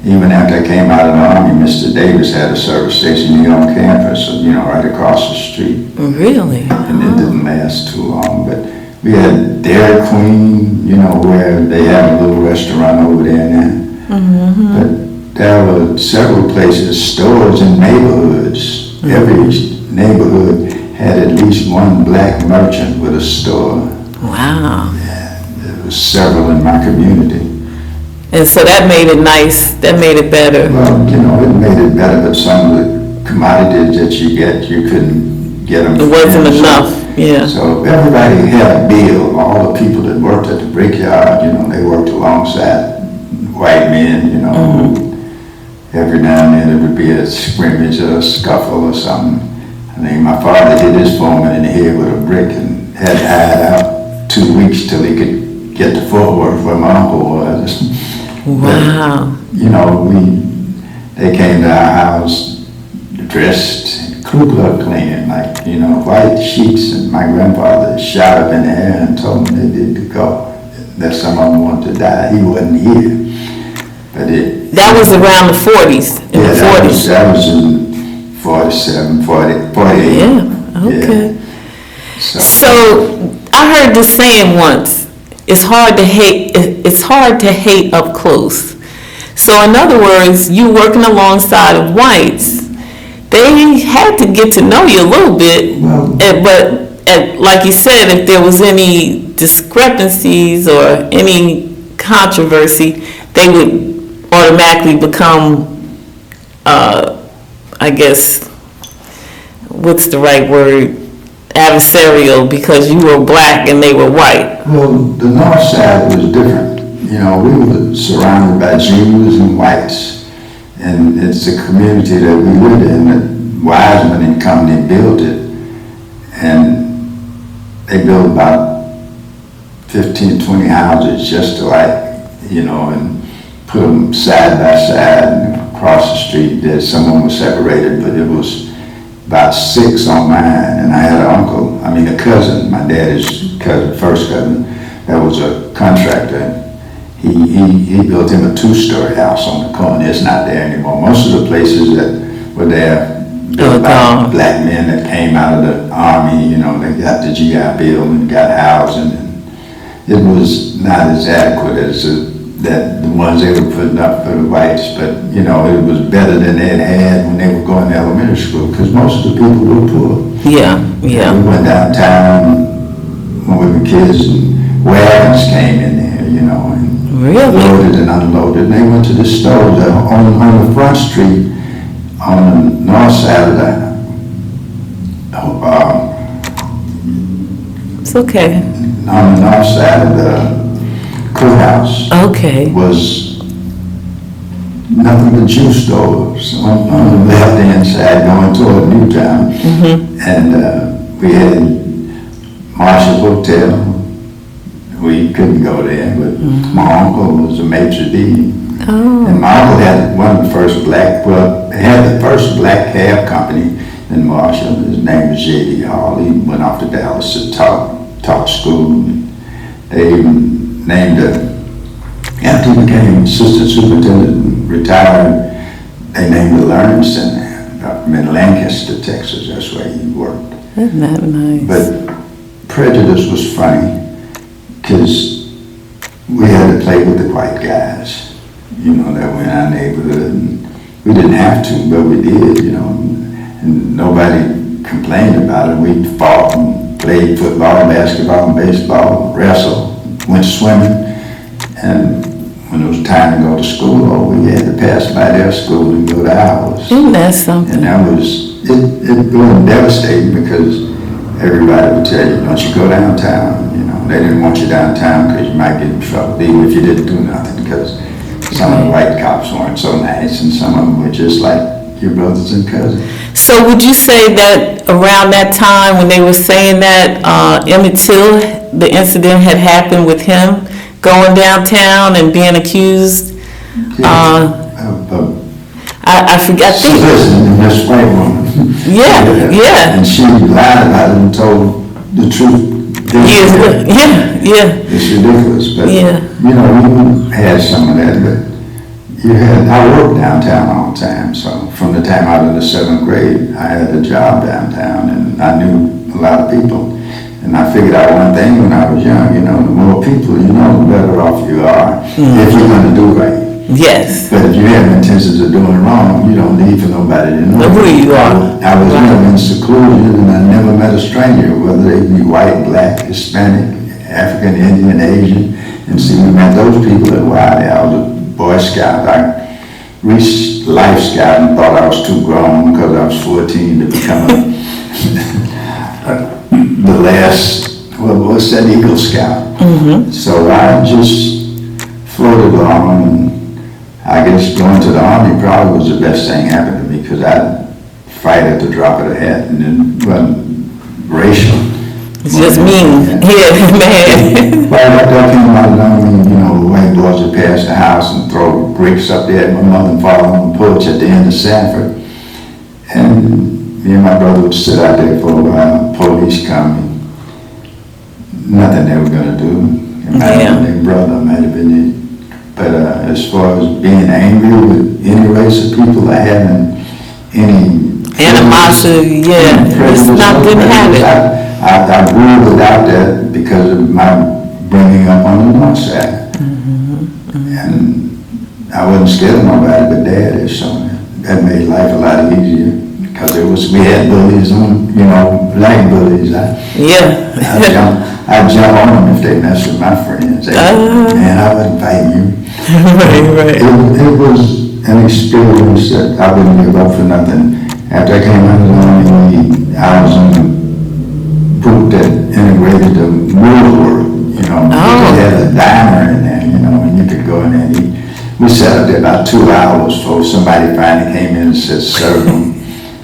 even after I came out of the Army, Mr. Davis had a service station here on campus, right across the street. Really? And it didn't last too long, but we had Dairy Queen, where they have a little restaurant over there now. Mm-hmm. But there were several places, stores in neighborhoods. Mm-hmm. Every neighborhood had at least one black merchant with a store. Wow. Yeah, there was several in my community. And so that made it nice, that made it better. Well, it made it better, but some of the commodities that you couldn't get them. It wasn't enough, yeah. So everybody had a bill. All the people that worked at the brickyard, they worked alongside white men, Mm-hmm. Every now and then there would be a scrimmage or a scuffle or something. I mean, my father hit his foreman in the head with a brick and had to hide out. 2 weeks till he could get to Fort Worth where my uncle was. Wow. But, they came to our house dressed Ku Klux Klan, like, white sheets, and my grandfather shot up in the air and told them they did to go, that some of them wanted to die. He wasn't here. But that was around the 40s, in the 40s. That was in 47, 48. Yeah, okay. Yeah. So I heard this saying once, it's hard to hate up close. So in other words, you working alongside of whites, they had to get to know you a little bit, but like you said, if there was any discrepancies or any controversy, they would automatically become, I guess, what's the right word, adversarial, because you were black and they were white. Well, the north side was different. We were surrounded by Jews and whites, and it's a community that we lived in, that Wiseman and Company built it, and they built about 15, 20 houses just alike, and put them side by side, and across the street there, some of them were separated, but it was about 6 on mine, and I had a cousin, my daddy's cousin, first cousin, that was a contractor. He built him a 2-story house on the corner. It's not there anymore. Most of the places that were there, built by black men that came out of the army, they got the GI Bill and got housing, and it was not as adequate as the ones they were putting up for the whites, but it was better than they had when they were going to elementary school, because most of the people were poor. Yeah. We went downtown when we were kids, and wagons came in there, and really? Loaded and unloaded. And they went to the stores on the front street, on the north side of it's okay. On the north side of the courthouse. Okay. Was nothing but juice stores on the left hand side going toward Newtown. Mm-hmm. And we had Marshall Hotel. We couldn't go there, but my uncle was a maitre d'. Oh. And my uncle had one of the first had the first black cab company in Marshall. His name was J.D. Hall. He went off to Dallas to taught school. They even named after he became assistant superintendent and retired, they named the Learning Center up in Lancaster, Texas. That's where he worked. Isn't that nice? But prejudice was funny, because we had to play with the white guys, that were in our neighborhood. And we didn't have to, but we did, and nobody complained about it. We fought and played football, basketball, and baseball, wrestled, went swimming, and when it was time to go to school, we had to pass by their school and go to ours. Isn't that something? And that was, it was devastating, because everybody would tell you, don't you go downtown. They didn't want you downtown because you might get in trouble, even if you didn't do nothing, because some of the white cops weren't so nice, and some of them were just like your brothers and cousins. So would you say that around that time when they were saying that, Emmett Till, the incident had happened with him going downtown and being accused? I forgot. Soliciting this white woman. Yeah. And she lied about it and told the truth. Yeah. It's ridiculous, but we had some of that, but I worked downtown all the time, so from the time I was in the 7th grade, I had a job downtown, and I knew a lot of people, and I figured out one thing when I was young, the more people the better off you are, if you're going to do right. Yes. But if you have intentions of doing wrong, you don't need for nobody to know who you are. I was never in seclusion, and I never met a stranger, whether they be white, black, Hispanic, African, Indian, Asian. And see, we met those people at Wiley. I was a Boy Scout. I reached Life Scout and thought I was too grown because I was 14 to become the last, what's that, Eagle Scout. Mm-hmm. So I just floated along, and I guess going to the Army probably was the best thing happened to me, because I'd fight at the drop of the hat, and it wasn't racial. It's just mean. Yeah, man. Right after I came out of the army, white boys would pass the house and throw bricks up there at my mother and father on the porch at the end of Sanford. And me and my brother would sit out there for a while. Police come. Nothing they were gonna do. It might have been their brother, might have been it. But as far as being angry with any race of people, I haven't any animosity. Yeah, it's not good habit. I grew without that because of my bringing up on the north side. And I wasn't scared of nobody but Dad is, so that made life a lot easier because we had bullies on, black bullies. I'd jump on them if they messed with my friends. Man, I wasn't fighting you. Right. It was an experience that I wouldn't give up for nothing. After I came out of the army, I was in the group that integrated the Woolworth. We had a diner in there, and you could go in there and eat. We sat up there about 2 hours before somebody finally came in and said, serve them.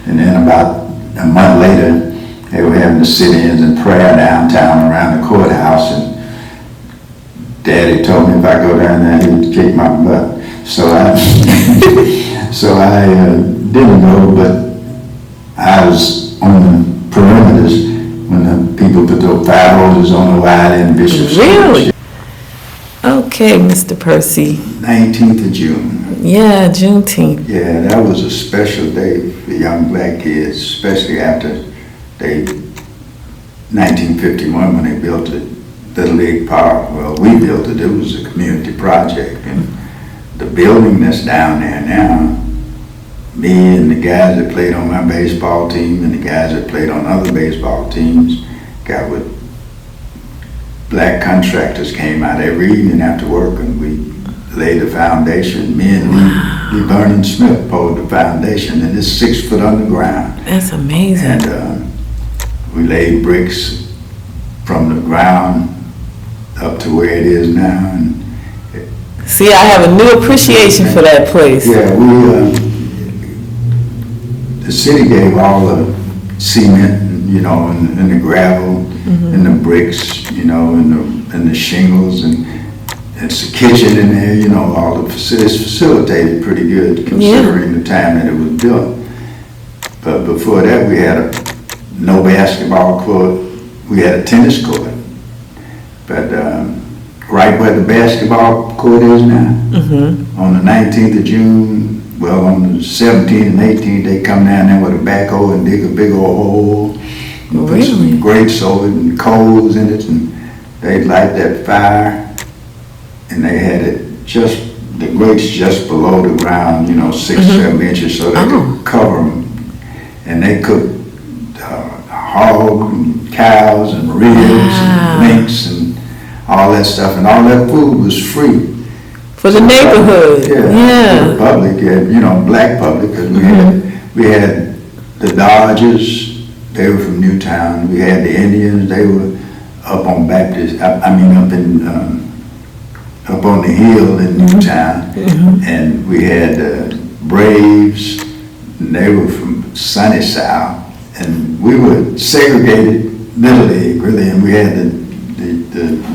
And then about a month later, they were having the sit-ins and prayer downtown around the courthouse. And Daddy told me if I go down there, he would kick my butt. So I didn't go, but I was on the perimeters when the people put those fire hoses on the wide end Bishop's. Really? Okay, Mr. Percy. 19th of June. Yeah, Juneteenth. Yeah, that was a special day for young black kids, especially after 1951 when they built it, Little League Park. Well, we built it. It was a community project, and the building that's down there now, me and the guys that played on my baseball team and the guys that played on other baseball teams got with black contractors came out every evening after work, and we laid the foundation. Me and Lee Vernon Smith poured the foundation, and it's 6 foot underground. That's amazing. And we laid bricks from the ground up to where it is now. And see, I have a new appreciation for that place. Yeah, the city gave all the cement, and the gravel, and the bricks, and the shingles, and it's a kitchen in there, all the facilities facilitated pretty good considering the time that it was built. But before that, we had no basketball court, we had a tennis court. But right where the basketball court is now, on the 19th of June, well, on the 17th and 18th, they come down there with a backhoe and dig a big old hole. And put some grates over it and coals in it, and they'd light that fire, and they had it the grates just below the ground, 6-7 inches, so they could cover them. And they cooked hog and cows and ribs and minks and all that stuff, and all that food was free. For the neighborhood, for the public, black public, because we had the Dodgers, they were from Newtown. We had the Indians, they were up on Baptist, up on the hill in Newtown, and we had the Braves, and they were from Sunny South, and we were segregated Little League, really, and we had the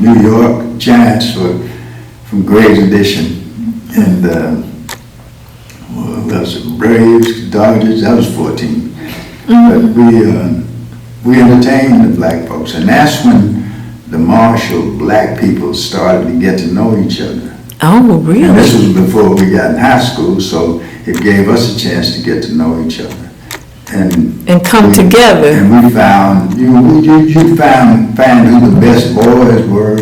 New York Giants from Gray's Edition, and what else? Braves, Dodgers, that was 14. But we entertained the black folks, and that's when the Marshall black people started to get to know each other. Oh, really? And this was before we got in high school, so it gave us a chance to get to know each other. And come together. And we found, you find who the best boys were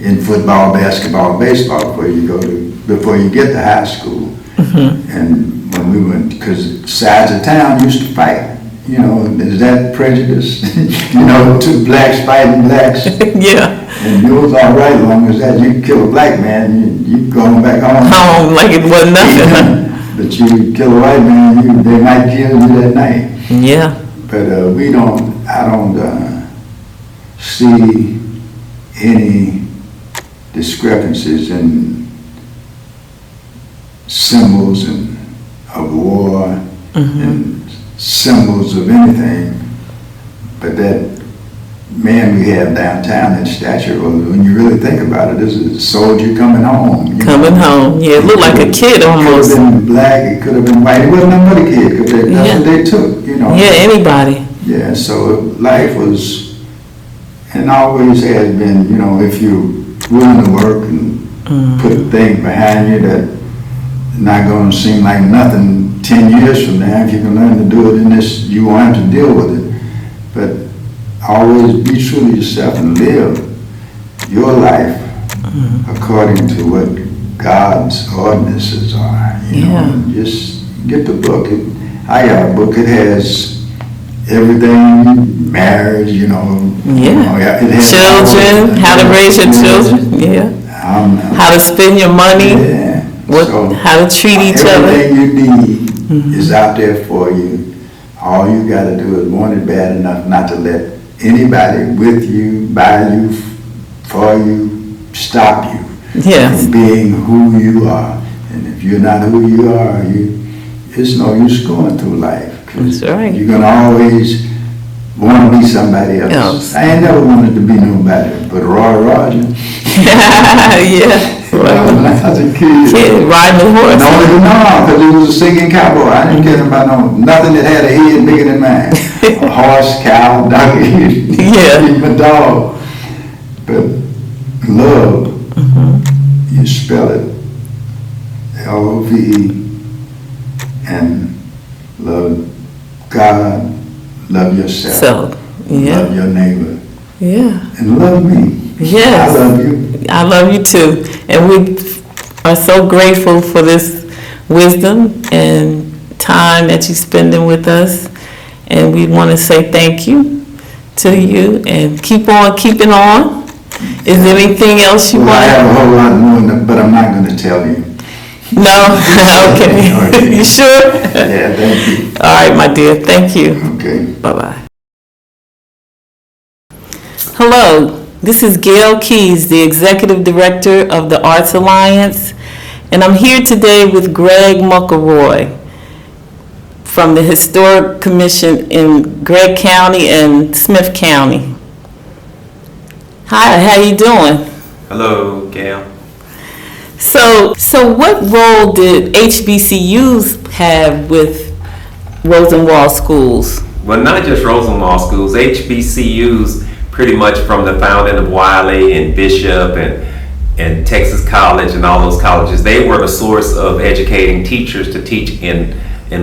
in football, basketball, baseball before you get to high school. And when we went, because sides of town used to fight. Is that prejudice? Two blacks fighting blacks. Yeah. And it was all right as long as that you kill a black man, you going back home. Like it wasn't nothing. But you kill a white man, they might kill you that night. Yeah. But I don't see any discrepancies in symbols of war and symbols of anything, but that man we have downtown, that statue, when you really think about it, this is a soldier coming home. Coming home. Yeah, it looked like a kid almost. It could have been black, it could have been white. It wasn't nobody kid, because that's what they took, Yeah, anybody. Yeah, so life was, and always has been, if you're willing to work and put things behind you that not going to seem like nothing 10 years from now, if you can learn to do it in this, you won't have to deal with it. But always be true to yourself and live your life according to what God's ordinances are. And just get the book. I got a book. It has everything, marriage, it has children, how to raise your children, how to spend your money, how to treat each other. Everything you need is out there for you. All you got to do is want it bad enough not to let anybody with you, by you, for you, stop you from being who you are. And if you're not who you are, it's no use going through life. That's right. You're going to always want to be somebody else. I ain't never wanted to be nobody but Roy Rogers. When I was a kid. Riding the horse. No, because he was a singing cowboy. I didn't care about nothing that had a head bigger than mine. A horse, cow, donkey, even a dog. But love, you spell it L-O-V-E, and love God, love yourself, love your neighbor, and love me. Yes. I love you. I love you too. And we are so grateful for this wisdom and time that you're spending with us. And we want to say thank you to you and keep on keeping on. Is there anything else you want? I have a whole lot more, but I'm not going to tell you. No? Okay. You sure? Yeah, thank you. All right, my dear. Thank you. Okay. Bye-bye. Hello. This is Gail Keys, the Executive Director of the Arts Alliance, and I'm here today with Greg McElroy from the Historic Commission in Gregg County and Smith County. Hi, how you doing? Hello, Gail. So what role did HBCUs have with Rosenwald schools? Well, not just Rosenwald schools, HBCUs pretty much from the founding of Wiley and Bishop and Texas College and all those colleges. They were the source of educating teachers to teach in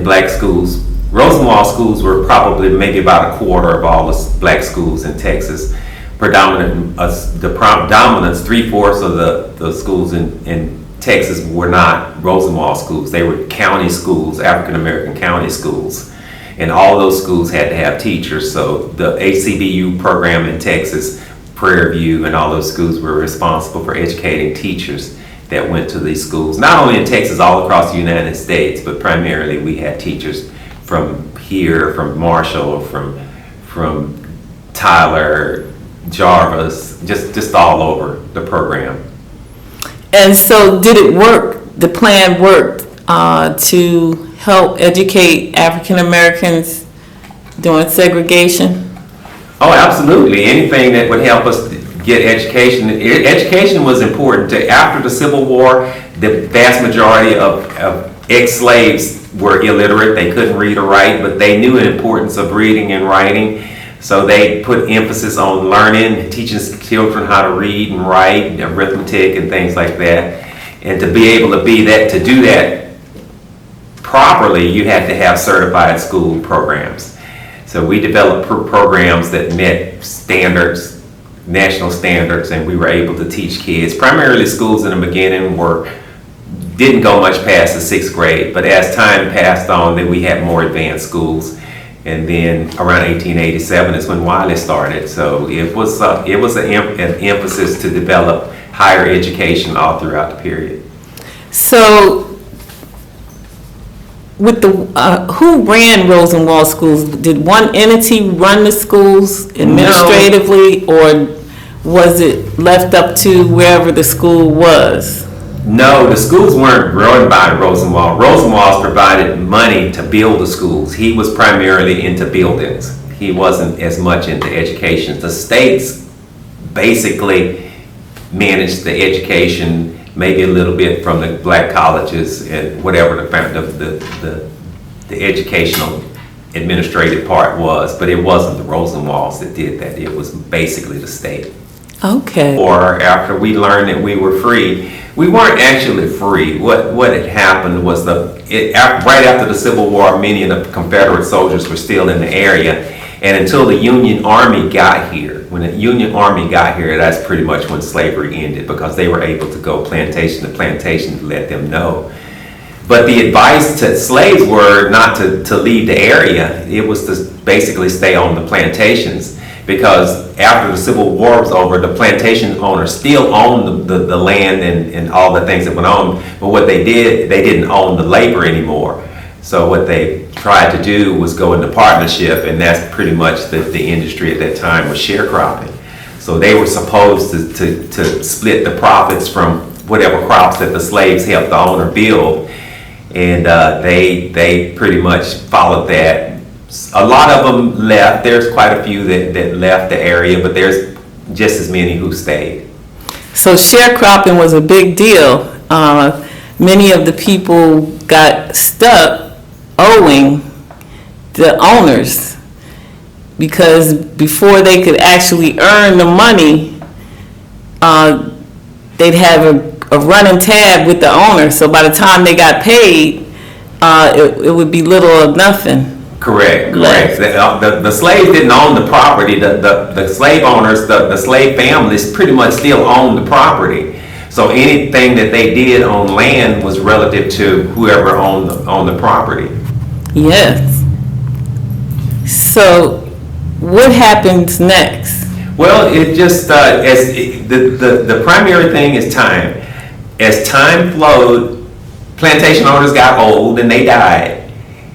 black schools. Rosenwald schools were probably maybe about a quarter of all the black schools in Texas. The predominance, 3/4 of the schools in Texas were not Rosenwald schools. They were county schools, African American county schools. And all those schools had to have teachers. So the HCBU program in Texas, Prairie View, and all those schools were responsible for educating teachers that went to these schools. Not only in Texas, all across the United States, but primarily we had teachers from here, from Marshall, from Tyler, Jarvis, just all over the program. And so did it work? The plan worked to help educate African Americans during segregation? Oh, absolutely. Anything that would help us get education. Education was important. After the Civil War, the vast majority of ex-slaves were illiterate. They couldn't read or write, but they knew the importance of reading and writing. So they put emphasis on learning, teaching children how to read and write, arithmetic and things like that. And to be able to do that properly, you had to have certified school programs. So we developed programs that met standards, national standards, and we were able to teach kids. Primarily schools in the beginning didn't go much past the 6th grade, but as time passed on, then we had more advanced schools. And then around 1887 is when Wiley started. So it was an emphasis to develop higher education all throughout the period. So with who ran Rosenwald schools? Did one entity run the schools administratively, or was it left up to wherever the school was? No, the schools weren't run by Rosenwald. Rosenwald provided money to build the schools. He was primarily into buildings. he wasn't as much into education. The states basically managed the education, maybe a little bit from the black colleges and whatever the educational administrative part was, but it wasn't the Rosenwalds that did that. It was basically the state. Okay. Or after we learned that we were free, we weren't actually free. What had happened was right after the Civil War, many of the Confederate soldiers were still in the area, and until the Union Army got here. When the Union Army got here, that's pretty much when slavery ended, because they were able to go plantation to plantation to let them know. But the advice to slaves were not to leave the area. It was to basically stay on the plantations, because after the Civil War was over, the plantation owners still owned the land and all the things that went on. But what they did, they didn't own the labor anymore. So what they tried to do was go into partnership, and that's pretty much the industry at that time was sharecropping. So they were supposed to split the profits from whatever crops that the slaves helped the owner build. And they pretty much followed that. A lot of them left. There's quite a few that left the area, but there's just as many who stayed. So sharecropping was a big deal. Many of the people got stuck owing the owners, because before they could actually earn the money, they'd have a running tab with the owner. So by the time they got paid, it would be little or nothing. Correct. The slaves didn't own the property. The slave owners, the slave families pretty much still owned the property. So anything that they did on land was relative to whoever owned the property. Yes. So what happens next? Well, it just the primary thing is time. As time flowed, plantation owners got old and they died.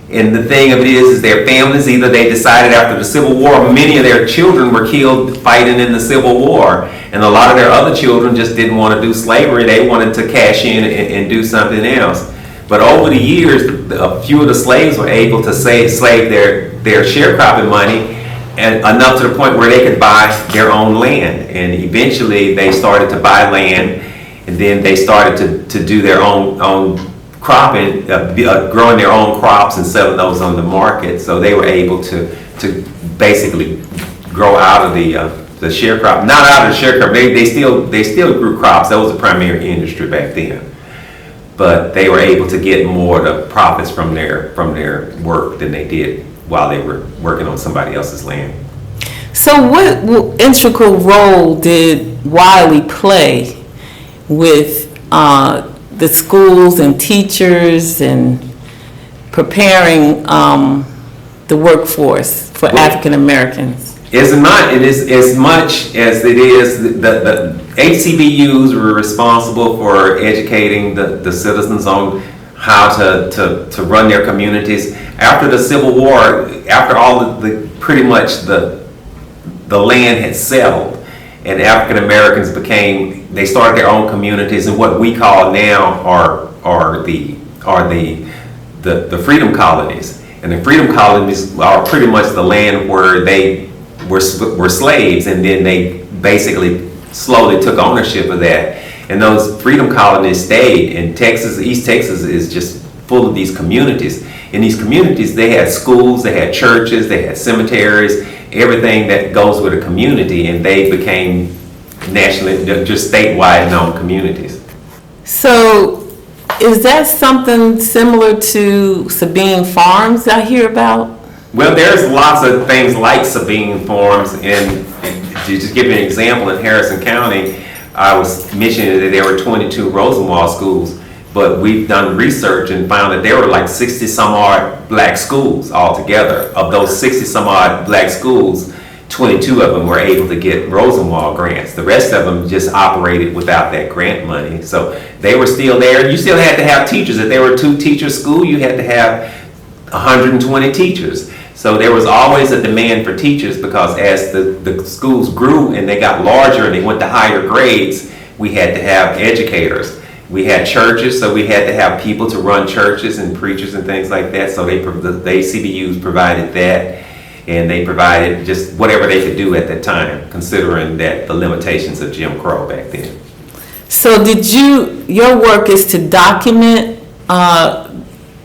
And the thing of it is their families, either they decided after the Civil War, many of their children were killed fighting in the Civil War, and a lot of their other children just didn't want to do slavery. They wanted to cash in and do something else. But over the years, a few of the slaves were able to save their sharecropping money, and enough to the point where they could buy their own land. And eventually they started to buy land, and then they started to do their own cropping, growing their own crops and selling those on the market. So they were able to basically grow out of the sharecrop. Not out of the sharecrop. They still grew crops. That was the primary industry back then. But they were able to get more of the profits from their work than they did while they were working on somebody else's land. So what integral role did Wiley play with the schools and teachers and preparing the workforce for African Americans? As much as it is, the HCBUs were responsible for educating the citizens on how to run their communities. After the Civil War, after all pretty much the land had settled, and African Americans they started their own communities, and what we call now are the freedom colonies. And the freedom colonies are pretty much the land where they were slaves, and then they basically slowly took ownership of that. And those freedom colonies stayed. And Texas, East Texas is just full of these communities. In these communities, they had schools, they had churches, they had cemeteries, everything that goes with a community, and they became nationally, just statewide known communities. So is that something similar to Sabine Farms I hear about? Well, there's lots of things like Sabine Farms, and to just give you an example, in Harrison County, I was mentioning that there were 22 Rosenwald schools, but we've done research and found that there were like 60 some odd black schools altogether. Of those 60 some odd black schools, 22 of them were able to get Rosenwald grants. The rest of them just operated without that grant money. So they were still there. You still had to have teachers. If there were 2-teacher school, you had to have 120 teachers. So there was always a demand for teachers, because as the schools grew and they got larger and they went to higher grades, we had to have educators. We had churches, so we had to have people to run churches and preachers and things like that. So the CBUs provided that. and they provided just whatever they could do at that time, considering that the limitations of Jim Crow back then. So your work is to document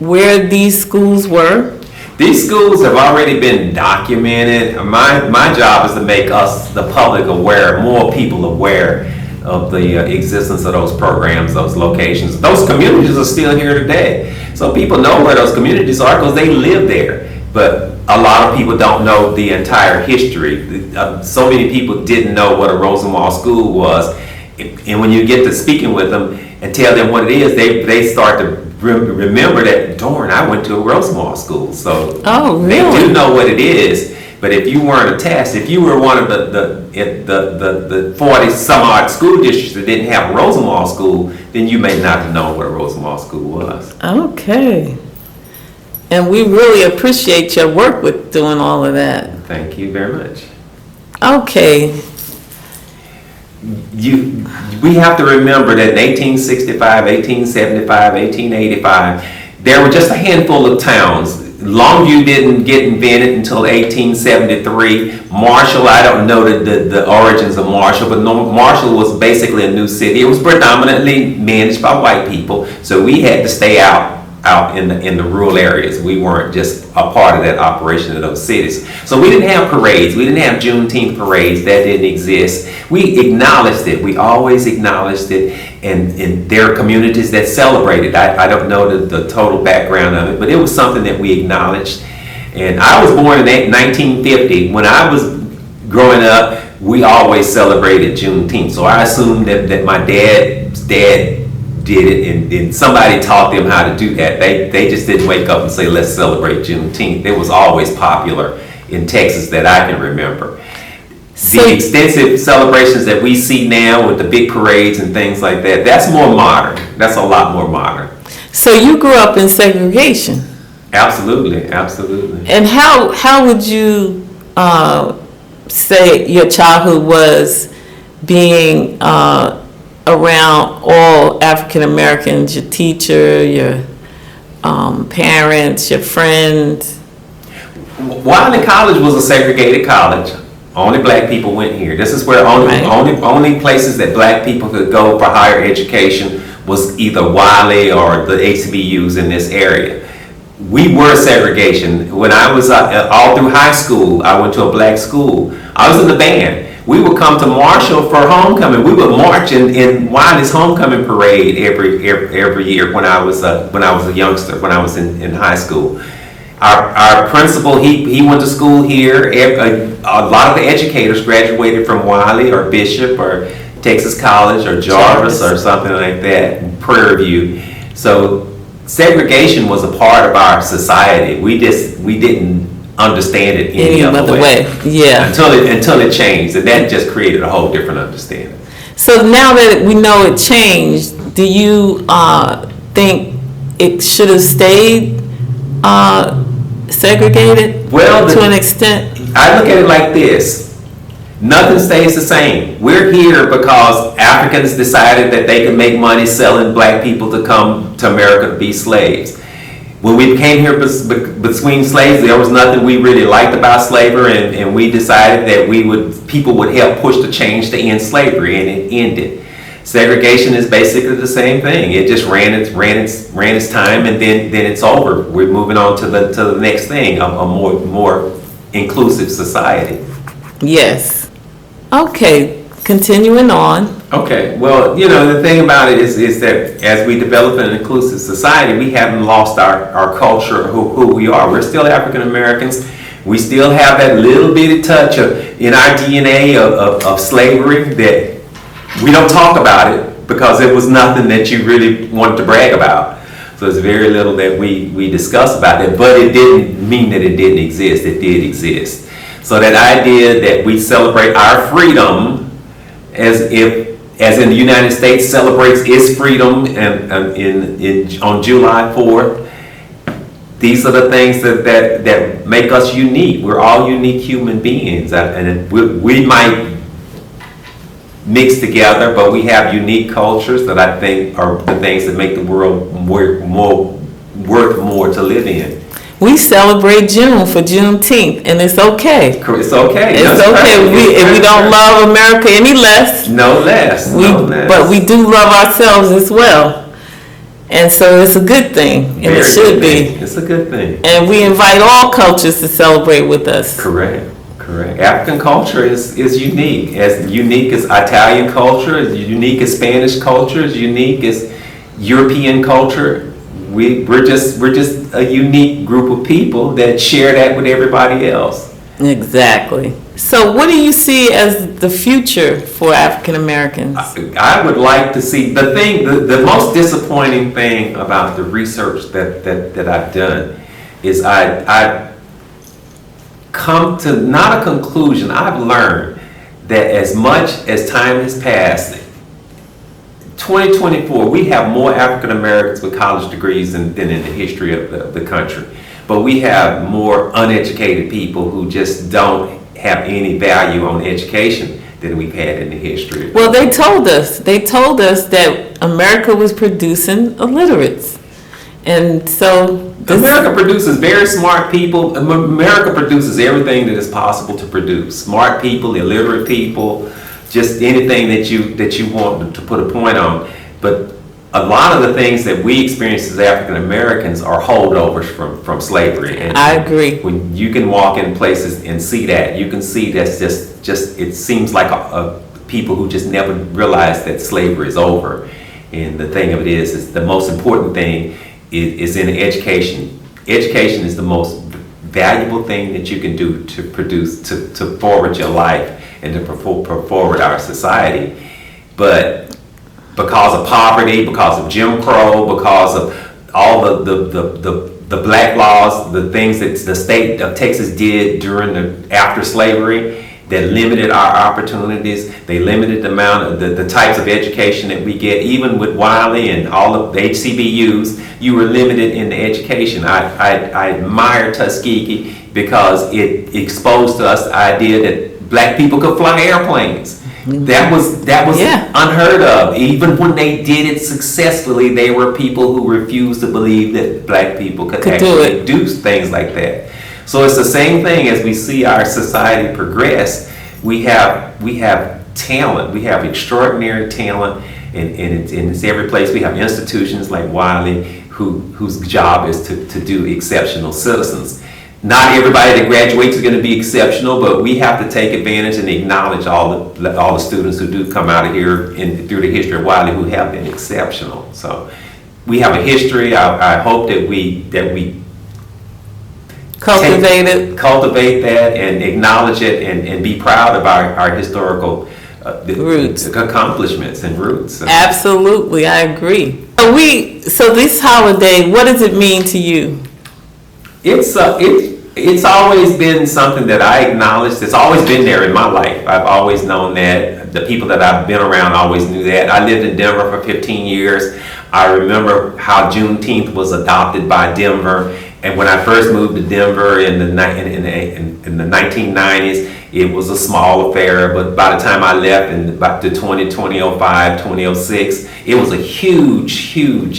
where these schools were? These schools have already been documented. My job is to make us, the public, aware, more people aware of the existence of those programs, those locations. Those communities are still here today. So people know where those communities are because they live there. But a lot of people don't know the entire history. So many people didn't know what a Rosenwald school was. And when you get to speaking with them and tell them what it is, they start to remember that, darn, I went to a Rosenwald school. So they do know what it is. But if you weren't attached, if you were one of the 40 some odd school districts that didn't have a Rosenwald school, then you may not have known what a Rosenwald school was. Okay. And we really appreciate your work with doing all of that. Thank you very much. Okay. We have to remember that in 1865, 1875, 1885, there were just a handful of towns. Longview didn't get invented until 1873. Marshall, I don't know the origins of Marshall, but Marshall was basically a new city. It was predominantly managed by white people, so we had to stay out in the rural areas. We weren't just a part of that operation of those cities. So we didn't have parades. We didn't have Juneteenth parades. That didn't exist. We acknowledged it. We always acknowledged it. And there are communities that celebrated. I don't know the total background of it, but it was something that we acknowledged. And I was born in 1950. When I was growing up, we always celebrated Juneteenth. So I assumed that my dad's dad did it, and somebody taught them how to do that. They just didn't wake up and say, let's celebrate Juneteenth. It was always popular in Texas that I can remember. The extensive celebrations that we see now with the big parades and things like that, that's more modern. That's a lot more modern. So you grew up in segregation? Absolutely, absolutely. And how would you say your childhood was being around all African Americans, your teacher, your parents, your friends? Wiley College was a segregated college. Only black people went here. This is where only places that black people could go for higher education was either Wiley or the HBCUs in this area. We were segregation. When I was all through high school, I went to a black school. I was in the band. We would come to Marshall for homecoming. We would march in Wiley's homecoming parade every year when I was a youngster, when I was in high school. Our principal, he went to school here. A lot of the educators graduated from Wiley or Bishop or Texas College or Jarvis or something like that, Prairie View. So segregation was a part of our society. We didn't understand it any other way. Yeah. Until it changed, and that just created a whole different understanding. So now that we know it changed, do you think it should have stayed segregated to an extent? I look at it like this. Nothing stays the same. We're here because Africans decided that they could make money selling black people to come to America to be slaves. When we came here between slaves, there was nothing we really liked about slavery, and we decided that people would help push the change to end slavery, and it ended. Segregation is basically the same thing. It just ran its time, and then it's over. We're moving on to the next thing, a more inclusive society. Yes. Okay. Continuing on. Okay, well, the thing about it is that as we develop an inclusive society, we haven't lost our culture, who we are. We're still African Americans. We still have that little bitty touch in our DNA of slavery that we don't talk about it because it was nothing that you really wanted to brag about. So there's very little that we discuss about it, but it didn't mean that it didn't exist. It did exist. So that idea that we celebrate our freedom as in the United States celebrates its freedom on July 4th. These are the things that make us unique. We're all unique human beings, and we might mix together, but we have unique cultures that I think are the things that make the world worth more to live in. we celebrate June for Juneteenth, and it's okay. It's okay. It's okay. We don't love America any less. No less. But we do love ourselves as well. And so it's a good thing, and it should be. It's a good thing. And we invite all cultures to celebrate with us. Correct. African culture is unique. As unique as Italian culture, as unique as Spanish culture, as unique as European culture. We're just a unique group of people that share that with everybody else. Exactly. So what do you see as the future for African Americans? I would like to see the most disappointing thing about the research that I've done is I've come to not a conclusion. I've learned that as much as time has passed, 2024, we have more African Americans with college degrees than in the history of the country. But we have more uneducated people who just don't have any value on education than we've had in the history. Well, they told us that America was producing illiterates. And so America produces very smart people. America produces everything that is possible to produce. Smart people, illiterate people, just anything that you want to put a point on. But a lot of the things that we experience as African Americans are holdovers from slavery. And I agree. When you can walk in places and see that, you can see that's just it seems like people who just never realized that slavery is over. And the thing of it is the most important thing is in education. Education is the most valuable thing that you can do to produce, to forward your life and to forward our society. But because of poverty, because of Jim Crow, because of all the black laws, the things that the state of Texas did after slavery that limited our opportunities, they limited the amount of the types of education that we get. Even with Wiley and all of the HCBUs, you were limited in the education. I admire Tuskegee because it exposed to us the idea that black people could fly airplanes. That was unheard of. Even when they did it successfully, there were people who refused to believe that black people could actually do things like that. So it's the same thing as we see our society progress. We have talent. We have extraordinary talent, and it's every place. We have institutions like Wiley whose job is to do exceptional citizens. Not everybody that graduates is going to be exceptional, but we have to take advantage and acknowledge all the students who do come out of here through the history of Wiley who have been exceptional. So we have a history. I hope that we cultivate that and acknowledge it and be proud of our historical roots, accomplishments and roots. Absolutely, I agree. So this holiday, what does it mean to you? It's always been something that I acknowledge. It's always been there in my life. I've always known that. The people that I've been around always knew that. I lived in Denver for 15 years. I remember how Juneteenth was adopted by Denver. And when I first moved to Denver in the 1990s, it was a small affair. But by the time I left in about the 2005, 2006, it was a huge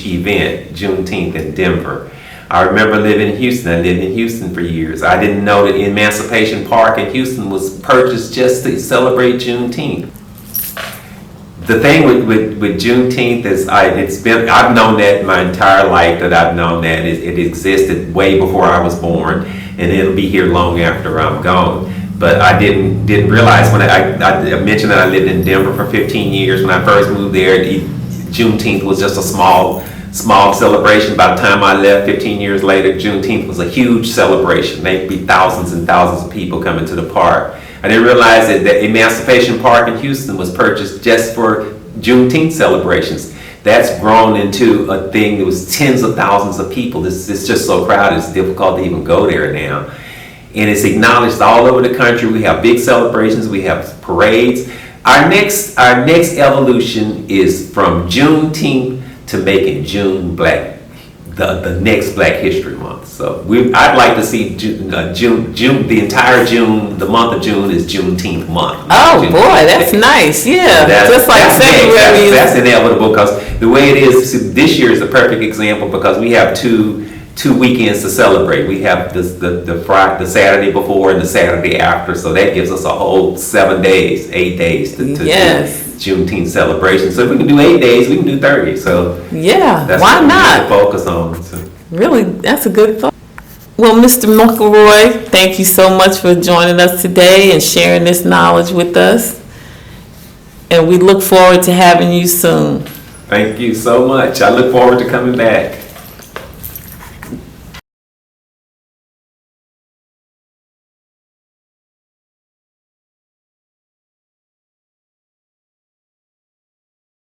event, Juneteenth in Denver. I remember living in Houston. I lived in Houston for years. I didn't know that Emancipation Park in Houston was purchased just to celebrate Juneteenth. The thing with Juneteenth is I've known that my entire life, that I've known that it existed way before I was born, and it'll be here long after I'm gone. But I didn't realize when I mentioned that I lived in Denver for 15 years. When I first moved there, Juneteenth was just a small celebration. By the time I left 15 years later, Juneteenth was a huge celebration. There'd be thousands and thousands of people coming to the park. I didn't realize that Emancipation Park in Houston was purchased just for Juneteenth celebrations. That's grown into a thing that was tens of thousands of people. It's just so crowded, it's difficult to even go there now. And it's acknowledged all over the country. We have big celebrations, we have parades. Our next evolution is from Juneteenth to making June black, the next Black History Month. So I'd like to see June, the entire June, the month of June is Juneteenth month. Oh Juneteenth boy, that's nice. Yeah, just like February. That's inevitable because the way it is, this year is the perfect example because we have two 2 weekends to celebrate. We have the Saturday before and the Saturday after, so that gives us a whole 7 days, 8 days to Yes. do Juneteenth celebration. So if we can do 8 days, we can do 30. So Yeah, that's why what we not? need to focus on. So. Really, that's a good thought. Well, Mr. McElroy, thank you so much for joining us today and sharing this knowledge with us. And we look forward to having you soon. Thank you so much. I look forward to coming back.